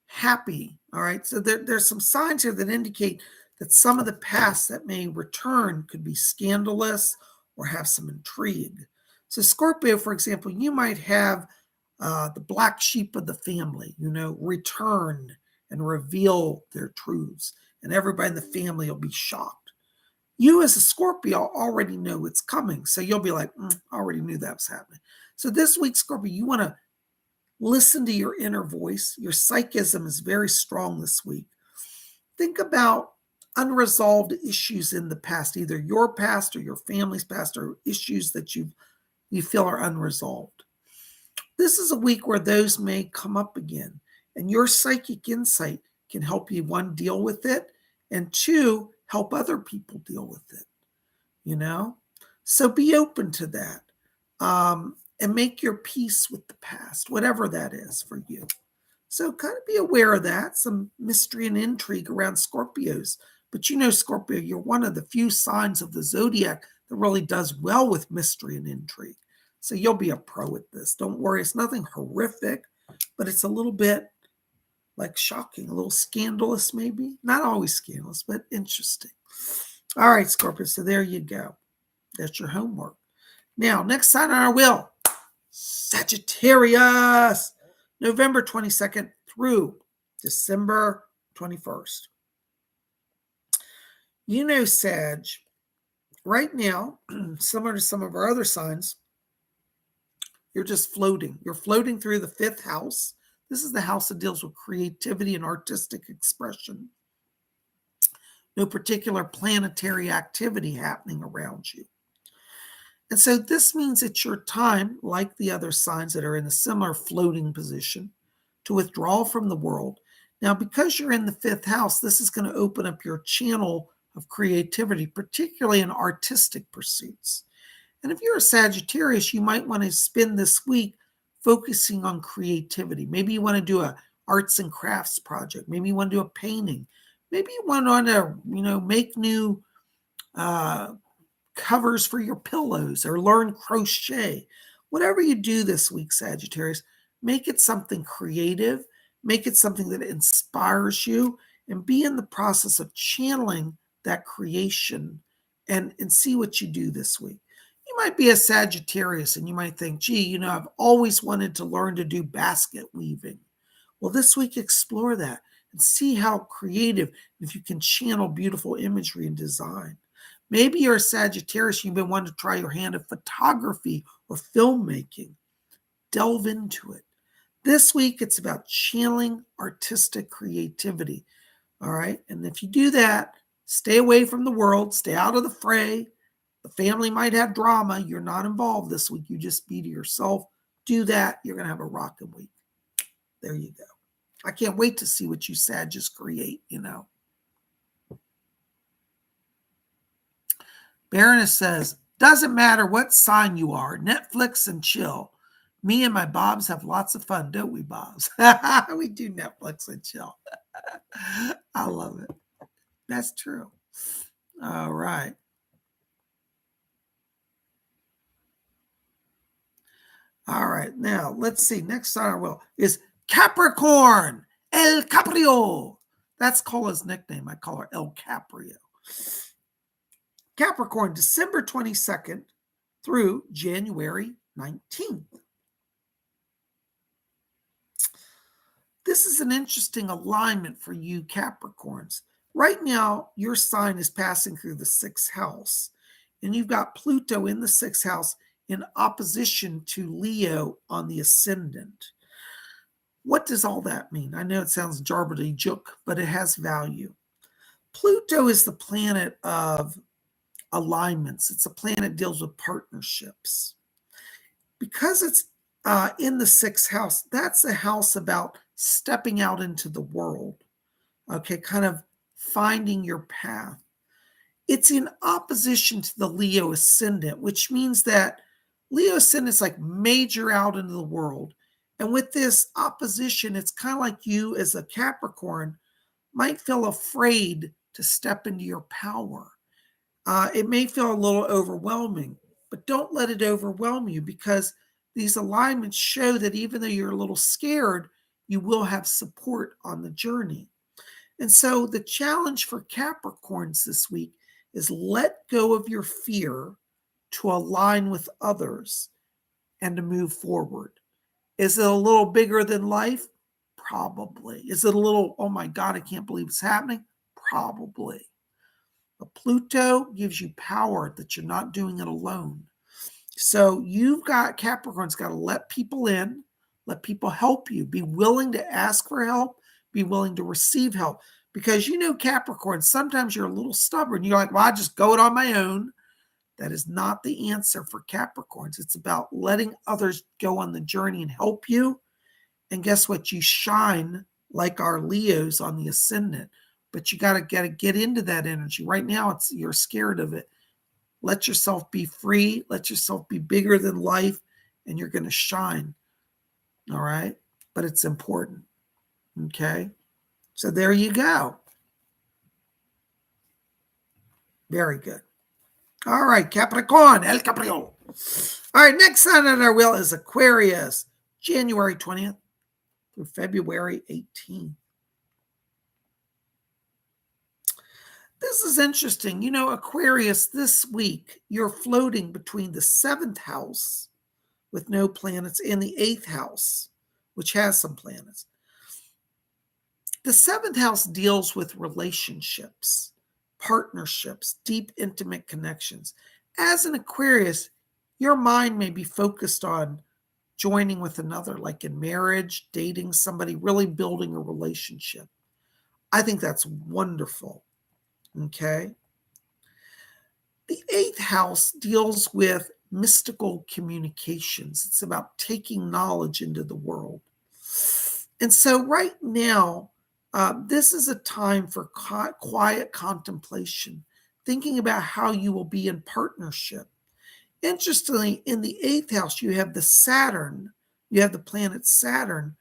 happy. All right. So there's some signs here that indicate that some of the past that may return could be scandalous or have some intrigue. So Scorpio, for example, you might have the black sheep of the family, return and reveal their truths. And everybody in the family will be shocked. You as a Scorpio already know it's coming. So you'll be like, I already knew that was happening. So this week, Scorpio, you want to listen to your inner voice. Your psychism is very strong this week. Think about unresolved issues in the past, either your past or your family's past, or issues that you feel are unresolved. This is a week where those may come up again, and your psychic insight can help you, one, deal with it, and two, help other people deal with it, So be open to that, and make your peace with the past, whatever that is for you. So kind of be aware of that, some mystery and intrigue around Scorpios But Scorpio, you're one of the few signs of the zodiac that really does well with mystery and intrigue. So you'll be a pro at this. Don't worry. It's nothing horrific, but it's a little bit like shocking, a little scandalous maybe. Not always scandalous, but interesting. All right, Scorpio. So there you go. That's your homework. Now, next sign on our wheel, Sagittarius, November 22nd through December 21st. Sag, right now, similar to some of our other signs, you're just floating. You're floating through the 5th house. This is the house that deals with creativity and artistic expression. No particular planetary activity happening around you. And so this means it's your time, like the other signs that are in a similar floating position, to withdraw from the world. Now, because you're in the 5th house, this is going to open up your channel of creativity, particularly in artistic pursuits. And if you're a Sagittarius, you might want to spend this week focusing on creativity. Maybe you want to do an arts and crafts project. Maybe you want to do a painting. Maybe you want to, make new covers for your pillows or learn crochet. Whatever you do this week, Sagittarius, make it something creative. Make it something that inspires you, and be in the process of channeling that creation and see what you do this week. You might be a Sagittarius and you might think, gee, I've always wanted to learn to do basket weaving. Well, this week, explore that and see how creative, if you can channel beautiful imagery and design. Maybe you're a Sagittarius, you've been wanting to try your hand at photography or filmmaking. Delve into it. This week, it's about channeling artistic creativity. All right. And if you do that, stay away from the world, stay out of the fray. The family might have drama. You're not involved this week. You just be to yourself. Do that. You're going to have a rocking week. There you go. I can't wait to see what you Sagittarius create, Baroness says, doesn't matter what sign you are, Netflix and chill. Me and my Bobs have lots of fun, don't we, Bobs? We do Netflix and chill. I love it. That's true. All right. All right. Now, let's see. Next on our wheel is Capricorn. El Caprio. That's Cola's nickname. I call her El Caprio. Capricorn, December 22nd through January 19th. This is an interesting alignment for you Capricorns. Right now, your sign is passing through the 6th house, and you've got Pluto in the 6th house in opposition to Leo on the ascendant. What does all that mean? I know it sounds jarbledy-juk, but it has value. Pluto is the planet of alignments. It's a planet that deals with partnerships. Because it's in the 6th house, that's a house about stepping out into the world, okay, kind of finding your path. It's in opposition to the Leo ascendant, which means that Leo ascendant is like major out into the world. And with this opposition, it's kind of like you as a Capricorn might feel afraid to step into your power. It may feel a little overwhelming, but don't let it overwhelm you, because these alignments show that even though you're a little scared, you will have support on the journey. And so the challenge for Capricorns this week is let go of your fear to align with others and to move forward. Is it a little bigger than life? Probably. Is it a little, oh my God, I can't believe it's happening? Probably. But Pluto gives you power that you're not doing it alone. So you've got, Capricorn's got to let people in, let people help you, be willing to ask for help, be willing to receive help. Because Capricorn, sometimes you're a little stubborn. You're like, well, I just go it on my own. That is not the answer for Capricorns. It's about letting others go on the journey and help you. And guess what? You shine like our Leos on the ascendant. But you got to get into that energy. Right now, you're scared of it. Let yourself be free. Let yourself be bigger than life, and you're going to shine. All right? But it's important. Okay? So there you go. Very good. All right, Capricorn, El Capricorn. All right, next sign on our wheel is Aquarius, January 20th through February 18th. This is interesting. You know, Aquarius, this week, you're floating between the 7th house with no planets and the 8th house, which has some planets. The 7th house deals with relationships, partnerships, deep, intimate connections. As an Aquarius, your mind may be focused on joining with another, like in marriage, dating somebody, really building a relationship. I think that's wonderful. Okay. The 8th house deals with mystical communications. It's about taking knowledge into the world. And so right now, this is a time for quiet contemplation, thinking about how you will be in partnership. Interestingly, in the 8th house, you have the Saturn, you have the planet Saturn,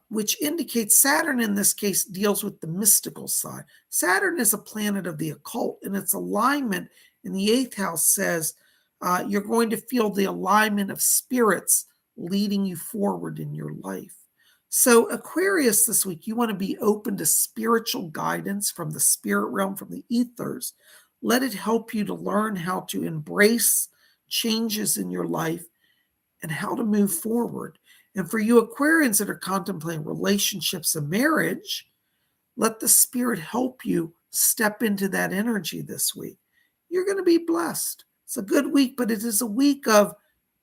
which indicates Saturn in this case deals with the mystical side. Saturn is a planet of the occult, and its alignment in the 8th house says you're going to feel the alignment of spirits leading you forward in your life. So Aquarius this week, you want to be open to spiritual guidance from the spirit realm, from the ethers. Let it help you to learn how to embrace changes in your life and how to move forward. And for you Aquarians that are contemplating relationships and marriage, let the spirit help you step into that energy this week. You're going to be blessed. It's a good week, but it is a week of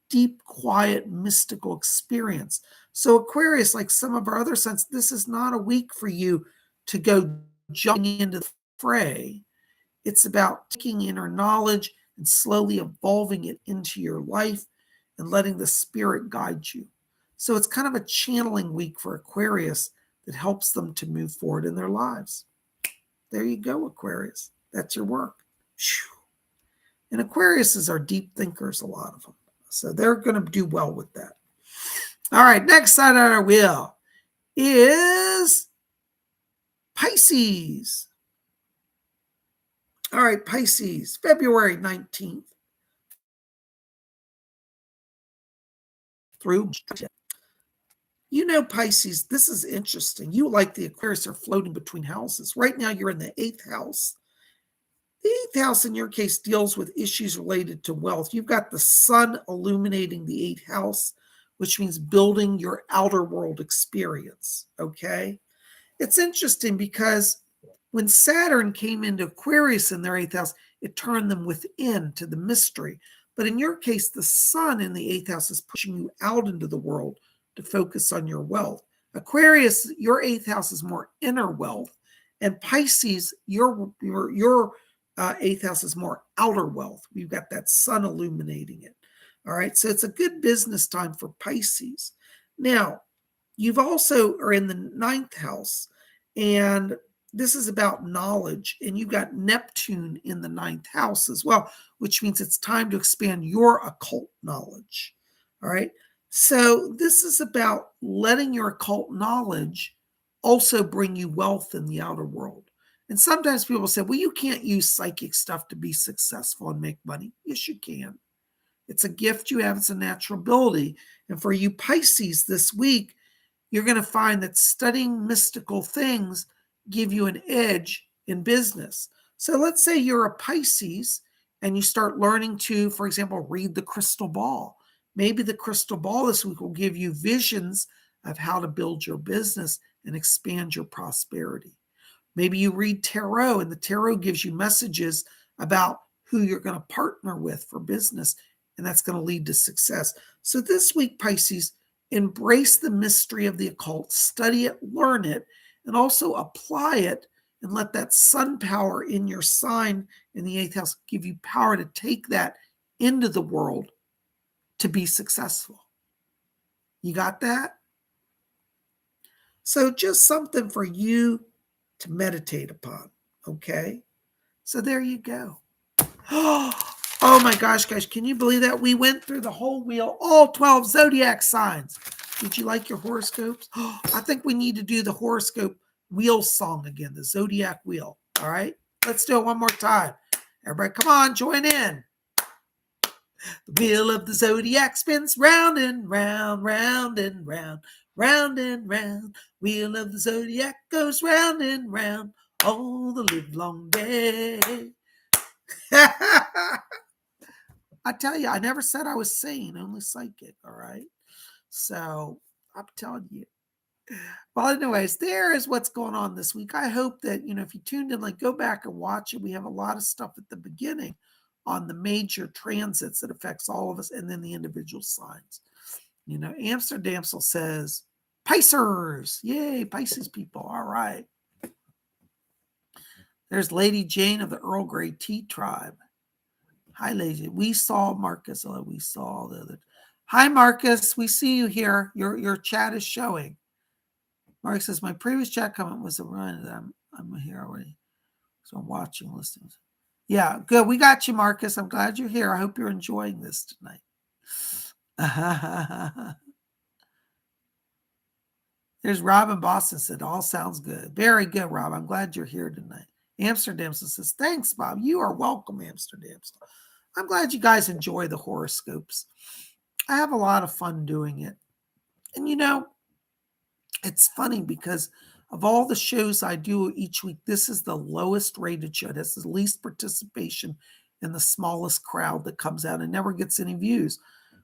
deep, quiet, mystical experience. So Aquarius, like some of our other signs, this is not a week for you to go jumping into the fray. It's about taking inner knowledge and slowly evolving it into your life and letting the spirit guide you. So it's kind of a channeling week for Aquarius that helps them to move forward in their lives. There you go, Aquarius. That's your work. And Aquariuses are deep thinkers, a lot of them. So they're going to do well with that. All right, next sign on our wheel is Pisces. All right, Pisces, February 19th through. You know, Pisces, this is interesting. You, like the Aquarius, are floating between houses. Right now, you're in the 8th house. The 8th house, in your case, deals with issues related to wealth. You've got the sun illuminating the 8th house, which means building your outer world experience, okay? It's interesting because when Saturn came into Aquarius in their 8th house, it turned them within to the mystery. But in your case, the sun in the 8th house is pushing you out into the world to focus on your wealth. Aquarius, your 8th house is more inner wealth. And Pisces, your 8th house is more outer wealth. We've got that sun illuminating it. All right, so it's a good business time for Pisces. Now, you've also are in the 9th house, and this is about knowledge, and you've got Neptune in the 9th house as well, which means it's time to expand your occult knowledge. All right, so this is about letting your occult knowledge also bring you wealth in the outer world. And sometimes people say, well, you can't use psychic stuff to be successful and make money. Yes, you can. It's a gift you have. It's a natural ability. And for you Pisces this week, you're going to find that studying mystical things give you an edge in business. So let's say you're a Pisces and you start learning to, for example, read the crystal ball. Maybe the crystal ball this week will give you visions of how to build your business and expand your prosperity. Maybe you read tarot, and the tarot gives you messages about who you're going to partner with for business, and that's going to lead to success. So this week, Pisces, embrace the mystery of the occult, study it, learn it, and also apply it, and let that sun power in your sign in the 8th house give you power to take that into the world to be successful. You got that? So just something for you to meditate upon, okay? So there you go. Oh my gosh, guys, can you believe that? We went through the whole wheel, all 12 zodiac signs. Did you like your horoscopes? I think we need to do the horoscope wheel song again, the zodiac wheel, all right? Let's do it one more time. Everybody, come on, join in. The wheel of the zodiac spins round and round, round and round, round and round. Wheel of the zodiac goes round and round all the livelong day. I tell you, I never said I was sane, only psychic, all right? So I'm telling you. Well, anyways, there is what's going on this week. I hope that, if you tuned in, go back and watch it. We have a lot of stuff at the beginning on the major transits that affects all of us, and then the individual signs. Amsterdamsel says, Pisces. Yay, Pisces people. All right. There's Lady Jane of the Earl Grey Tea Tribe. Hi, Lady. We saw Marcus. We saw the other. Hi, Marcus. We see you here. Your chat is showing. Mark says, my previous chat comment was a run that I'm here already. So I'm watching, listening. Yeah, good. We got you, Marcus. I'm glad you're here. I hope you're enjoying this tonight. There's Rob in Boston said, all sounds good. Very good, Rob. I'm glad you're here tonight. Amsterdam says, thanks, Bob. You are welcome, Amsterdam. I'm glad you guys enjoy the horoscopes. I have a lot of fun doing it. And it's funny because of all the shows I do each week, this is the lowest rated show. It has the least participation and the smallest crowd that comes out and never gets any views.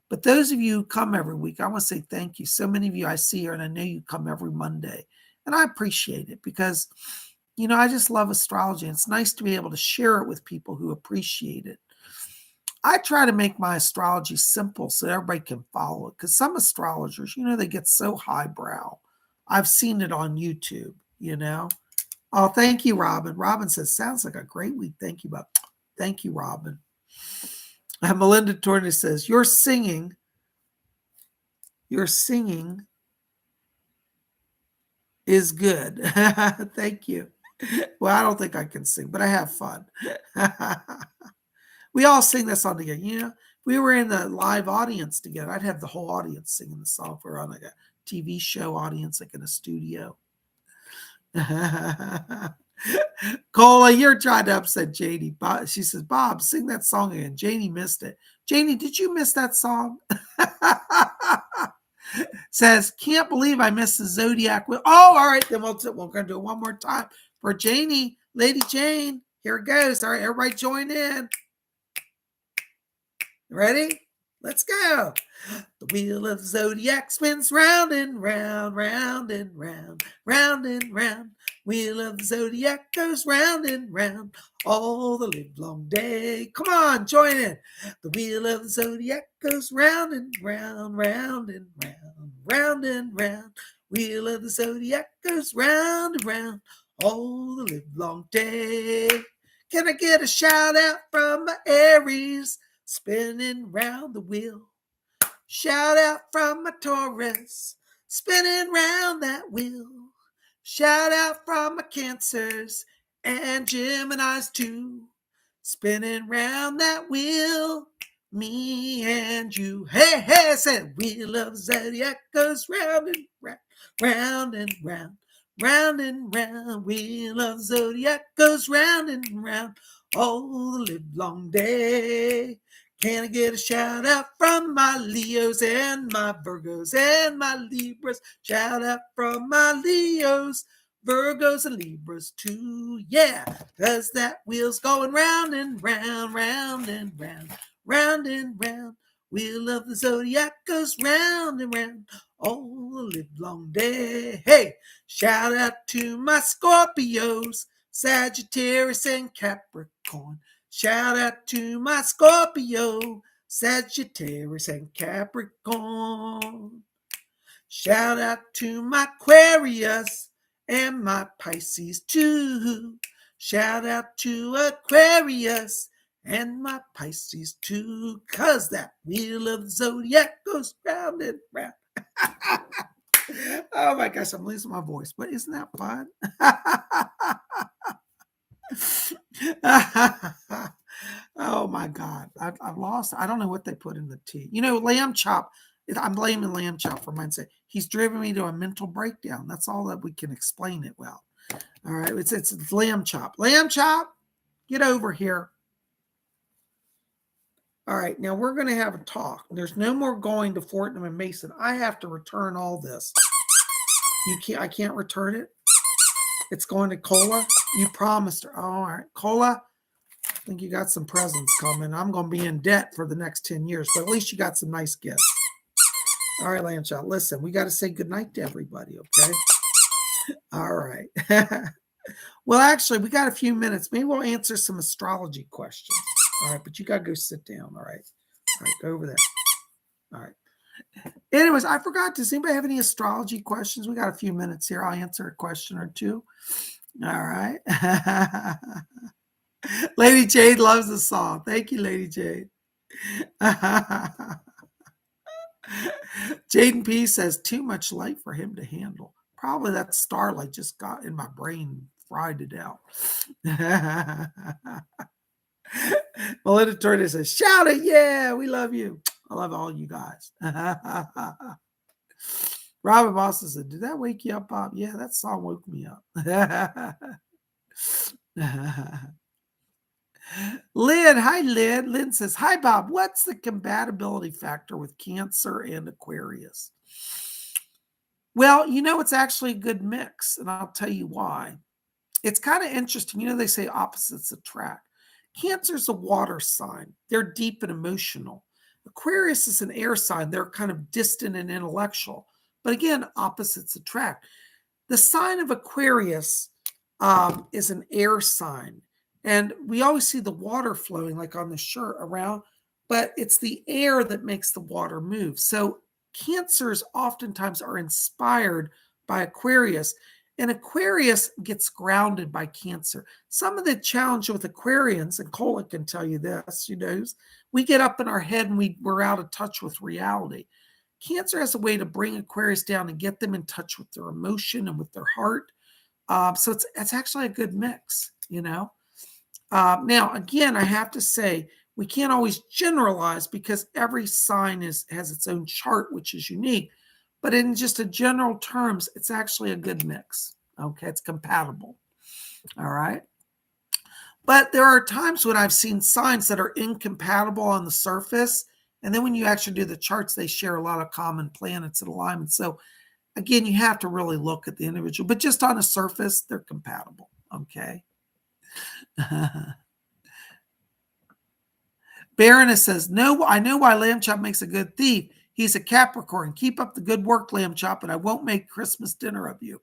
But those of you who come every week, I want to say thank you. So many of you I see here, and I know you come every Monday. And I appreciate it because, I just love astrology. And it's nice to be able to share it with people who appreciate it. I try to make my astrology simple so everybody can follow it. Because some astrologers, they get so highbrow. I've seen it on YouTube, Oh, thank you, Robin. Robin says, sounds like a great week. Thank you, Bob. Thank you, Robin. Melinda Torney says, You're singing is good. Thank you. Well, I don't think I can sing, but I have fun. We all sing that song together. If we were in the live audience together, I'd have the whole audience singing the song. If we're on a TV show audience, in a studio. Cola, you're trying to upset Janie. She says, Bob, sing that song again. Janie missed it. Janie, did you miss that song? Says, can't believe I missed the Zodiac. Oh, all right. Then we're going to do it one more time for Janie. Lady Jane, here it goes. All right, everybody join in. Ready? Let's go. The wheel of the zodiac spins round and round, round and round, round and round. Wheel of the zodiac goes round and round all the livelong day. Come on, join in. The wheel of the zodiac goes round and round, round and round, round and round. Wheel of the zodiac goes round and round all the livelong day. Can I get a shout out from my Aries? Spinning round the wheel. Shout out from my Taurus, spinning round that wheel. Shout out from my Cancers and Geminis too, spinning round that wheel. Me and you. Hey, hey, I said, wheel of zodiac goes round and round, round and round, round and round. Wheel of zodiac goes round and round all the livelong day. Can I get a shout out from my Leos and my Virgos and my Libras? Shout out from my Leos, Virgos, and Libras too. Yeah, because that wheel's going round and round, round and round, round and round. Wheel of the zodiac goes round and round all the livelong day. Hey, shout out to my Scorpios, Sagittarius, and Capricorn. Shout out to my Scorpio, Sagittarius, and Capricorn. Shout out to my Aquarius and my Pisces too. Shout out to Aquarius and my Pisces too, 'cause that wheel of the zodiac goes round and round. Oh my gosh, I'm losing my voice, but isn't that fun? Oh my God. I've lost. I don't know what they put in the tea. Lamb chop. I'm blaming Lamb chop for mindset. He's driven me to a mental breakdown. That's all that we can explain it well. All right. It's lamb chop. Lamb chop, get over here. All right, now we're going to have a talk. There's no more going to Fortnum and Mason. I have to return all this. I can't return it. It's going to Cola. You promised her. Oh, all right, Cola. I think you got some presents coming. I'm going to be in debt for the next 10 years, but at least you got some nice gifts. All right, Landshot, listen, we got to say goodnight to everybody, okay? All right. Well, actually, we got a few minutes. Maybe we'll answer some astrology questions. All right, but you got to go sit down, all right? All right, go over there. All right. Anyways, I forgot. Does anybody have any astrology questions? We got a few minutes here. I'll answer a question or two. All right. Lady Jade loves the song. Thank you, Lady Jade. Jaden P says, too much light for him to handle. Probably that starlight just got in my brain, fried it out. Melinda Torres says, shout it. Yeah, we love you. I love all you guys. Robin Boston said, did that wake you up, Bob? Yeah, that song woke me up. Lynn, hi, Lynn. Lynn says, hi, Bob. What's the compatibility factor with Cancer and Aquarius? Well, it's actually a good mix, and I'll tell you why. It's kind of interesting. They say opposites attract. Cancer's a water sign. They're deep and emotional. Aquarius is an air sign. They're kind of distant and intellectual. But again, opposites attract. The sign of Aquarius is an air sign. And we always see the water flowing like on the shirt around, but it's the air that makes the water move. So Cancers oftentimes are inspired by Aquarius, and Aquarius gets grounded by Cancer. Some of the challenge with Aquarians, and Cole can tell you this, we get up in our head and we're out of touch with reality. Cancer has a way to bring Aquarius down and get them in touch with their emotion and with their heart. So it's actually a good mix, Now, again, I have to say, we can't always generalize because every sign has its own chart, which is unique. But in just a general terms, it's actually a good mix. Okay, it's compatible. All right. But there are times when I've seen signs that are incompatible on the surface. And then when you actually do the charts, they share a lot of common planets and alignments. So again, you have to really look at the individual. But just on the surface, they're compatible. Okay. Baroness says, no, I know why Lamb Chop makes a good thief. He's a Capricorn. Keep up the good work, Lamb Chop, and I won't make Christmas dinner of you.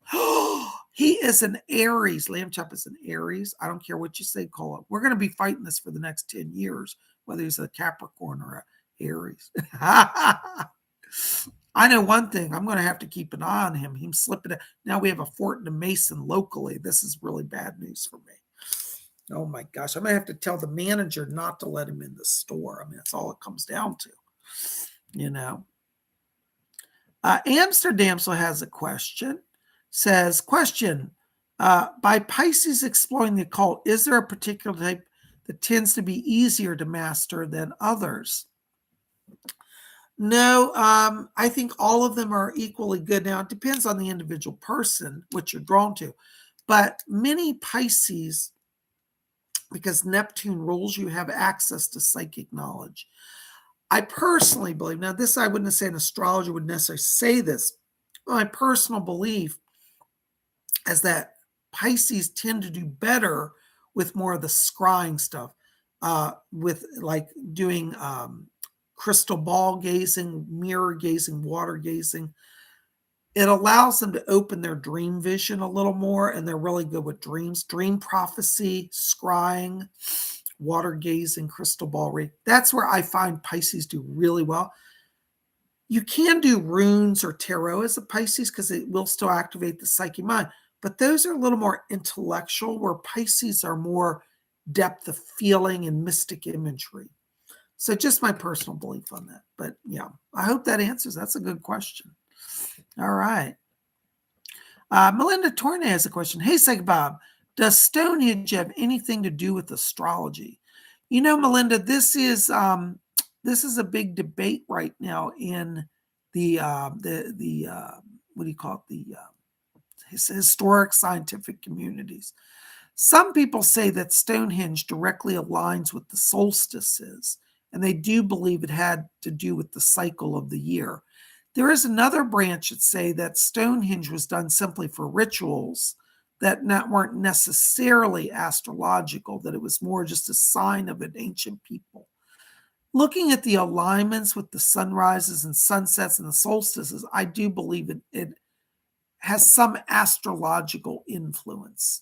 He is an Aries. Lamb Chop is an Aries. I don't care what you say, Cola. We're going to be fighting this for the next 10 years, whether he's a Capricorn or a Aries. I know one thing. I'm going to have to keep an eye on him. He's slipping. Now we have a Fortnum Mason locally. This is really bad news for me. Oh my gosh, I'm going to have to tell the manager not to let him in the store. I mean, that's all it comes down to, Amsterdam still has a question. Says, question, by Pisces exploring the occult, is there a particular type that tends to be easier to master than others? No, I think all of them are equally good. Now, it depends on the individual person, what you're drawn to. But many Pisces, because Neptune rules, you have access to psychic knowledge. I personally believe, now this I wouldn't say an astrologer would necessarily say this, my personal belief is that Pisces tend to do better with more of the scrying stuff, with like doing crystal ball gazing, mirror gazing, water gazing. It allows them to open their dream vision a little more, and they're really good with dreams, dream prophecy, scrying, water gazing, crystal ball reading. That's where I find Pisces do really well. You can do runes or tarot as a Pisces because it will still activate the psychic mind, but those are a little more intellectual, where Pisces are more depth of feeling and mystic imagery. So just my personal belief on that. But yeah, I hope that answers. That's a good question. All right. Melinda Tornay has a question. Hey, Psychic Bob, does Stonehenge have anything to do with astrology? Melinda, this is a big debate right now in the what do you call it? The historic scientific communities. Some people say that Stonehenge directly aligns with the solstices and they do believe it had to do with the cycle of the year. There is another branch that say that Stonehenge was done simply for rituals that weren't necessarily astrological, that it was more just a sign of an ancient people. Looking at the alignments with the sunrises and sunsets and the solstices, I do believe it has some astrological influence,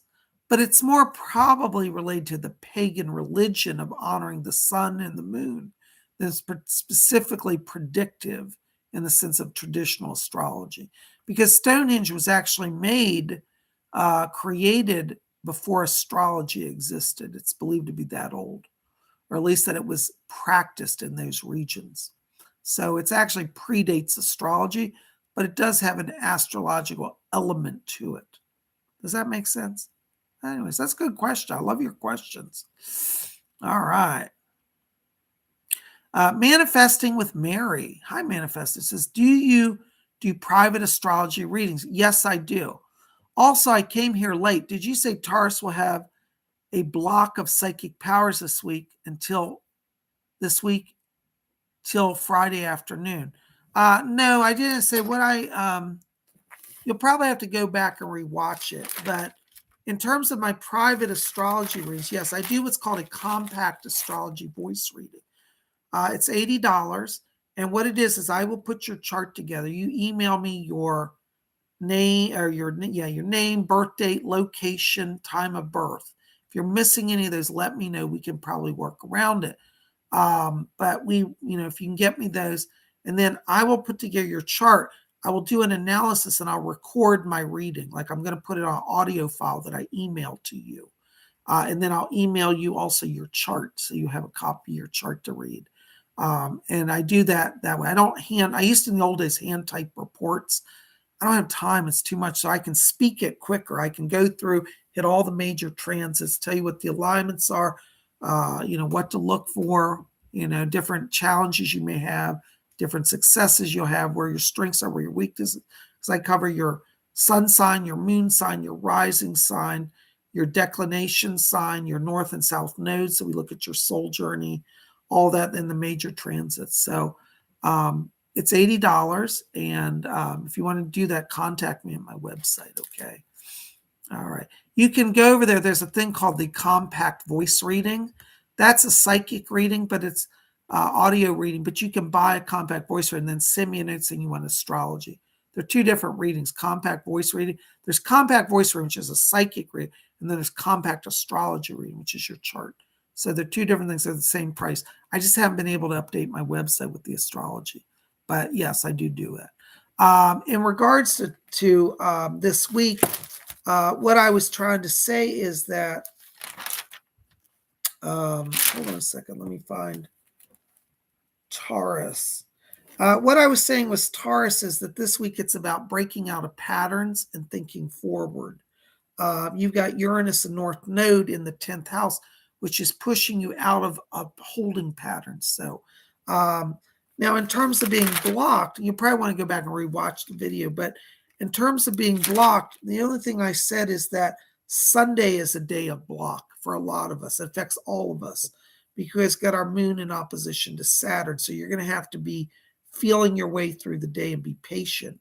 but it's more probably related to the pagan religion of honoring the sun and the moon than it's specifically predictive in the sense of traditional astrology. Because Stonehenge was actually created before astrology existed. It's believed to be that old, or at least that it was practiced in those regions. So it actually predates astrology, but it does have an astrological element to it. Does that make sense? Anyways, that's a good question. I love your questions. All right. Manifesting with Mary. Hi, Manifest. It says, do you do private astrology readings? Yes, I do. Also, I came here late. Did you say Taurus will have a block of psychic powers this week till Friday afternoon? No, I didn't say what you'll probably have to go back and rewatch it. But in terms of my private astrology readings, yes, I do what's called a compact astrology voice reading. It's $80. And what it is I will put your chart together. You email me your name or your name, birth date, location, time of birth. If you're missing any of those, let me know. We can probably work around it. But if you can get me those, and then I will put together your chart. I will do an analysis and I'll record my reading. Like I'm going to put it on an audio file that I email to you. And then I'll email you also your chart so you have a copy of your chart to read. And I do that way. I used to in the old days hand type reports. I don't have time. It's too much. So I can speak it quicker. I can go through, hit all the major transits, tell you what the alignments are, what to look for, different challenges you may have, different successes you'll have, where your strengths are, where your weaknesses. Because I cover your sun sign, your moon sign, your rising sign, your declination sign, your north and south nodes. So we look at your soul journey, all that in the major transits. So it's $80. And if you want to do that, contact me on my website. Okay. All right. You can go over there. There's a thing called the compact voice reading. That's a psychic reading, but it's audio reading. But you can buy a compact voice reading and then send me a note saying you want astrology. They're two different readings. Compact voice reading. There's compact voice reading, which is a psychic reading. And then there's compact astrology reading, which is your chart. So they're two different things. They're the same price. I just haven't been able to update my website with the astrology. But yes, I do it. In regards to this week, what I was trying to say is that, hold on a second, let me find Taurus. What I was saying was Taurus is that this week it's about breaking out of patterns and thinking forward. You've got Uranus and North Node in the 10th house, which is pushing you out of holding patterns. So now in terms of being blocked, you probably want to go back and rewatch the video, but in terms of being blocked, the only thing I said is that Sunday is a day of block for a lot of us. It affects all of us because it's got our moon in opposition to Saturn. So you're going to have to be feeling your way through the day and be patient.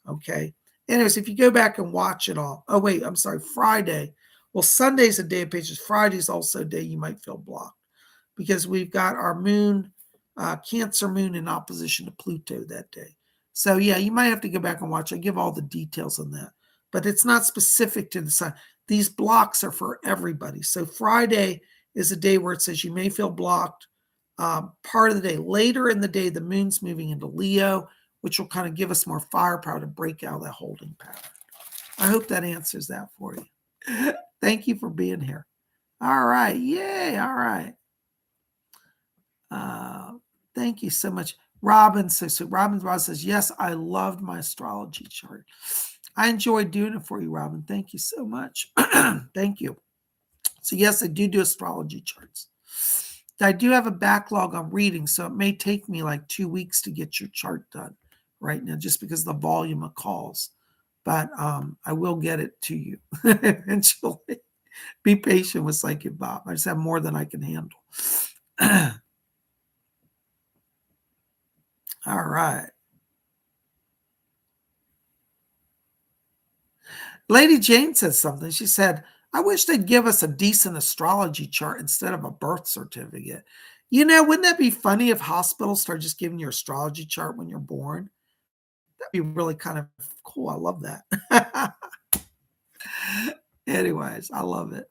Okay. Anyways, if you go back and watch it all. Oh, wait, I'm sorry. Friday. Well, Sunday's a day of patience. Friday's also a day you might feel blocked because we've got our moon, Cancer moon in opposition to Pluto that day. So yeah, you might have to go back and watch. I give all the details on that, but it's not specific to the sign. These blocks are for everybody. So Friday is a day where it says you may feel blocked part of the day. Later in the day, the moon's moving into Leo, which will kind of give us more firepower to break out of that holding pattern. I hope that answers that for you. Thank you for being here. All right. Yay. All right. Thank you so much. Robin says, Robin says, yes, I loved my astrology chart. I enjoyed doing it for you, Robin. Thank you so much. Thank you. So yes, I do astrology charts. I do have a backlog on reading, so it may take me like 2 weeks to get your chart done right now, just because of the volume of calls. But I will get it to you eventually. Be patient with Psychic Bob. I just have more than I can handle. All right. Lady Jane said something. She said, I wish they'd give us a decent astrology chart instead of a birth certificate. Wouldn't that be funny if hospitals start just giving you astrology chart when you're born? That'd be really kind of cool. I love that. Anyways, I love it.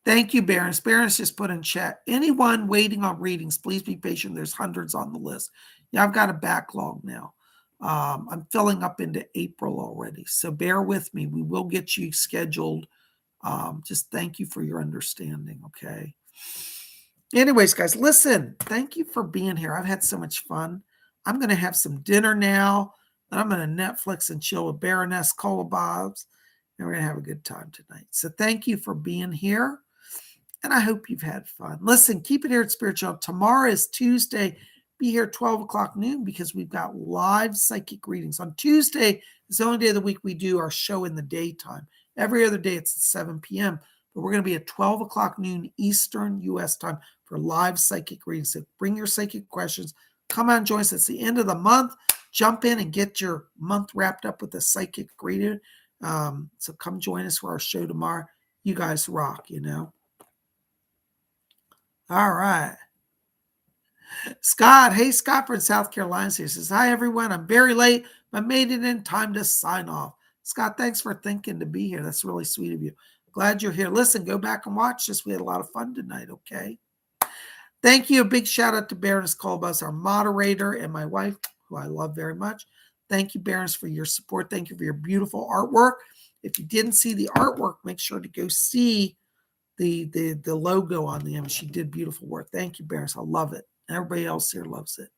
Thank you, Barron's. Barron's just put in chat. Anyone waiting on readings, please be patient. There's hundreds on the list. Yeah, I've got a backlog now. I'm filling up into April already. So bear with me. We will get you scheduled. Just thank you for your understanding, okay? Anyways, guys, listen. Thank you for being here. I've had so much fun. I'm going to have some dinner now. Then I'm going to Netflix and chill with Baroness Cola Bob's. And we're going to have a good time tonight. So thank you for being here. And I hope you've had fun. Listen, keep it here at Spiritual. Tomorrow is Tuesday. Be here 12 o'clock noon because we've got live psychic readings. On Tuesday is the only day of the week we do our show in the daytime. Every other day it's at 7 p.m. But we're going to be at 12 o'clock noon Eastern U.S. time for live psychic readings. So bring your psychic questions. Come on, join us. It's the end of the month. Jump in and get your month wrapped up with a psychic reading. So come join us for our show tomorrow. You guys rock, All right. Scott, hey, Scott from South Carolina here says, hi, everyone. I'm very late, but made it in time to sign off. Scott, thanks for thinking to be here. That's really sweet of you. Glad you're here. Listen, go back and watch this. We had a lot of fun tonight, okay? Thank you. A big shout out to Baroness Colbus, our moderator, and my wife, who I love very much. Thank you, Baroness, for your support. Thank you for your beautiful artwork. If you didn't see the artwork, make sure to go see the logo on the image. She did beautiful work. Thank you, Baroness. I love it. Everybody else here loves it.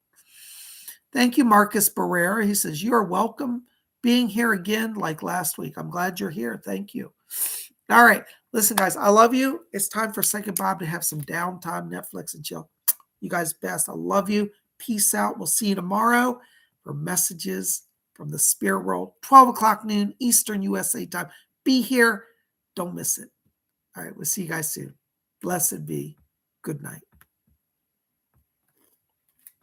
Thank you, Marcus Barrera. He says, you are welcome being here again like last week. I'm glad you're here. Thank you. All right. Listen, guys, I love you. It's time for Psychic Bob to have some downtime, Netflix, and chill. You guys best. I love you. Peace out. We'll see you tomorrow for messages from the spirit world. 12 o'clock noon Eastern USA time. Be here. Don't miss it. All right. We'll see you guys soon. Blessed be. Good night.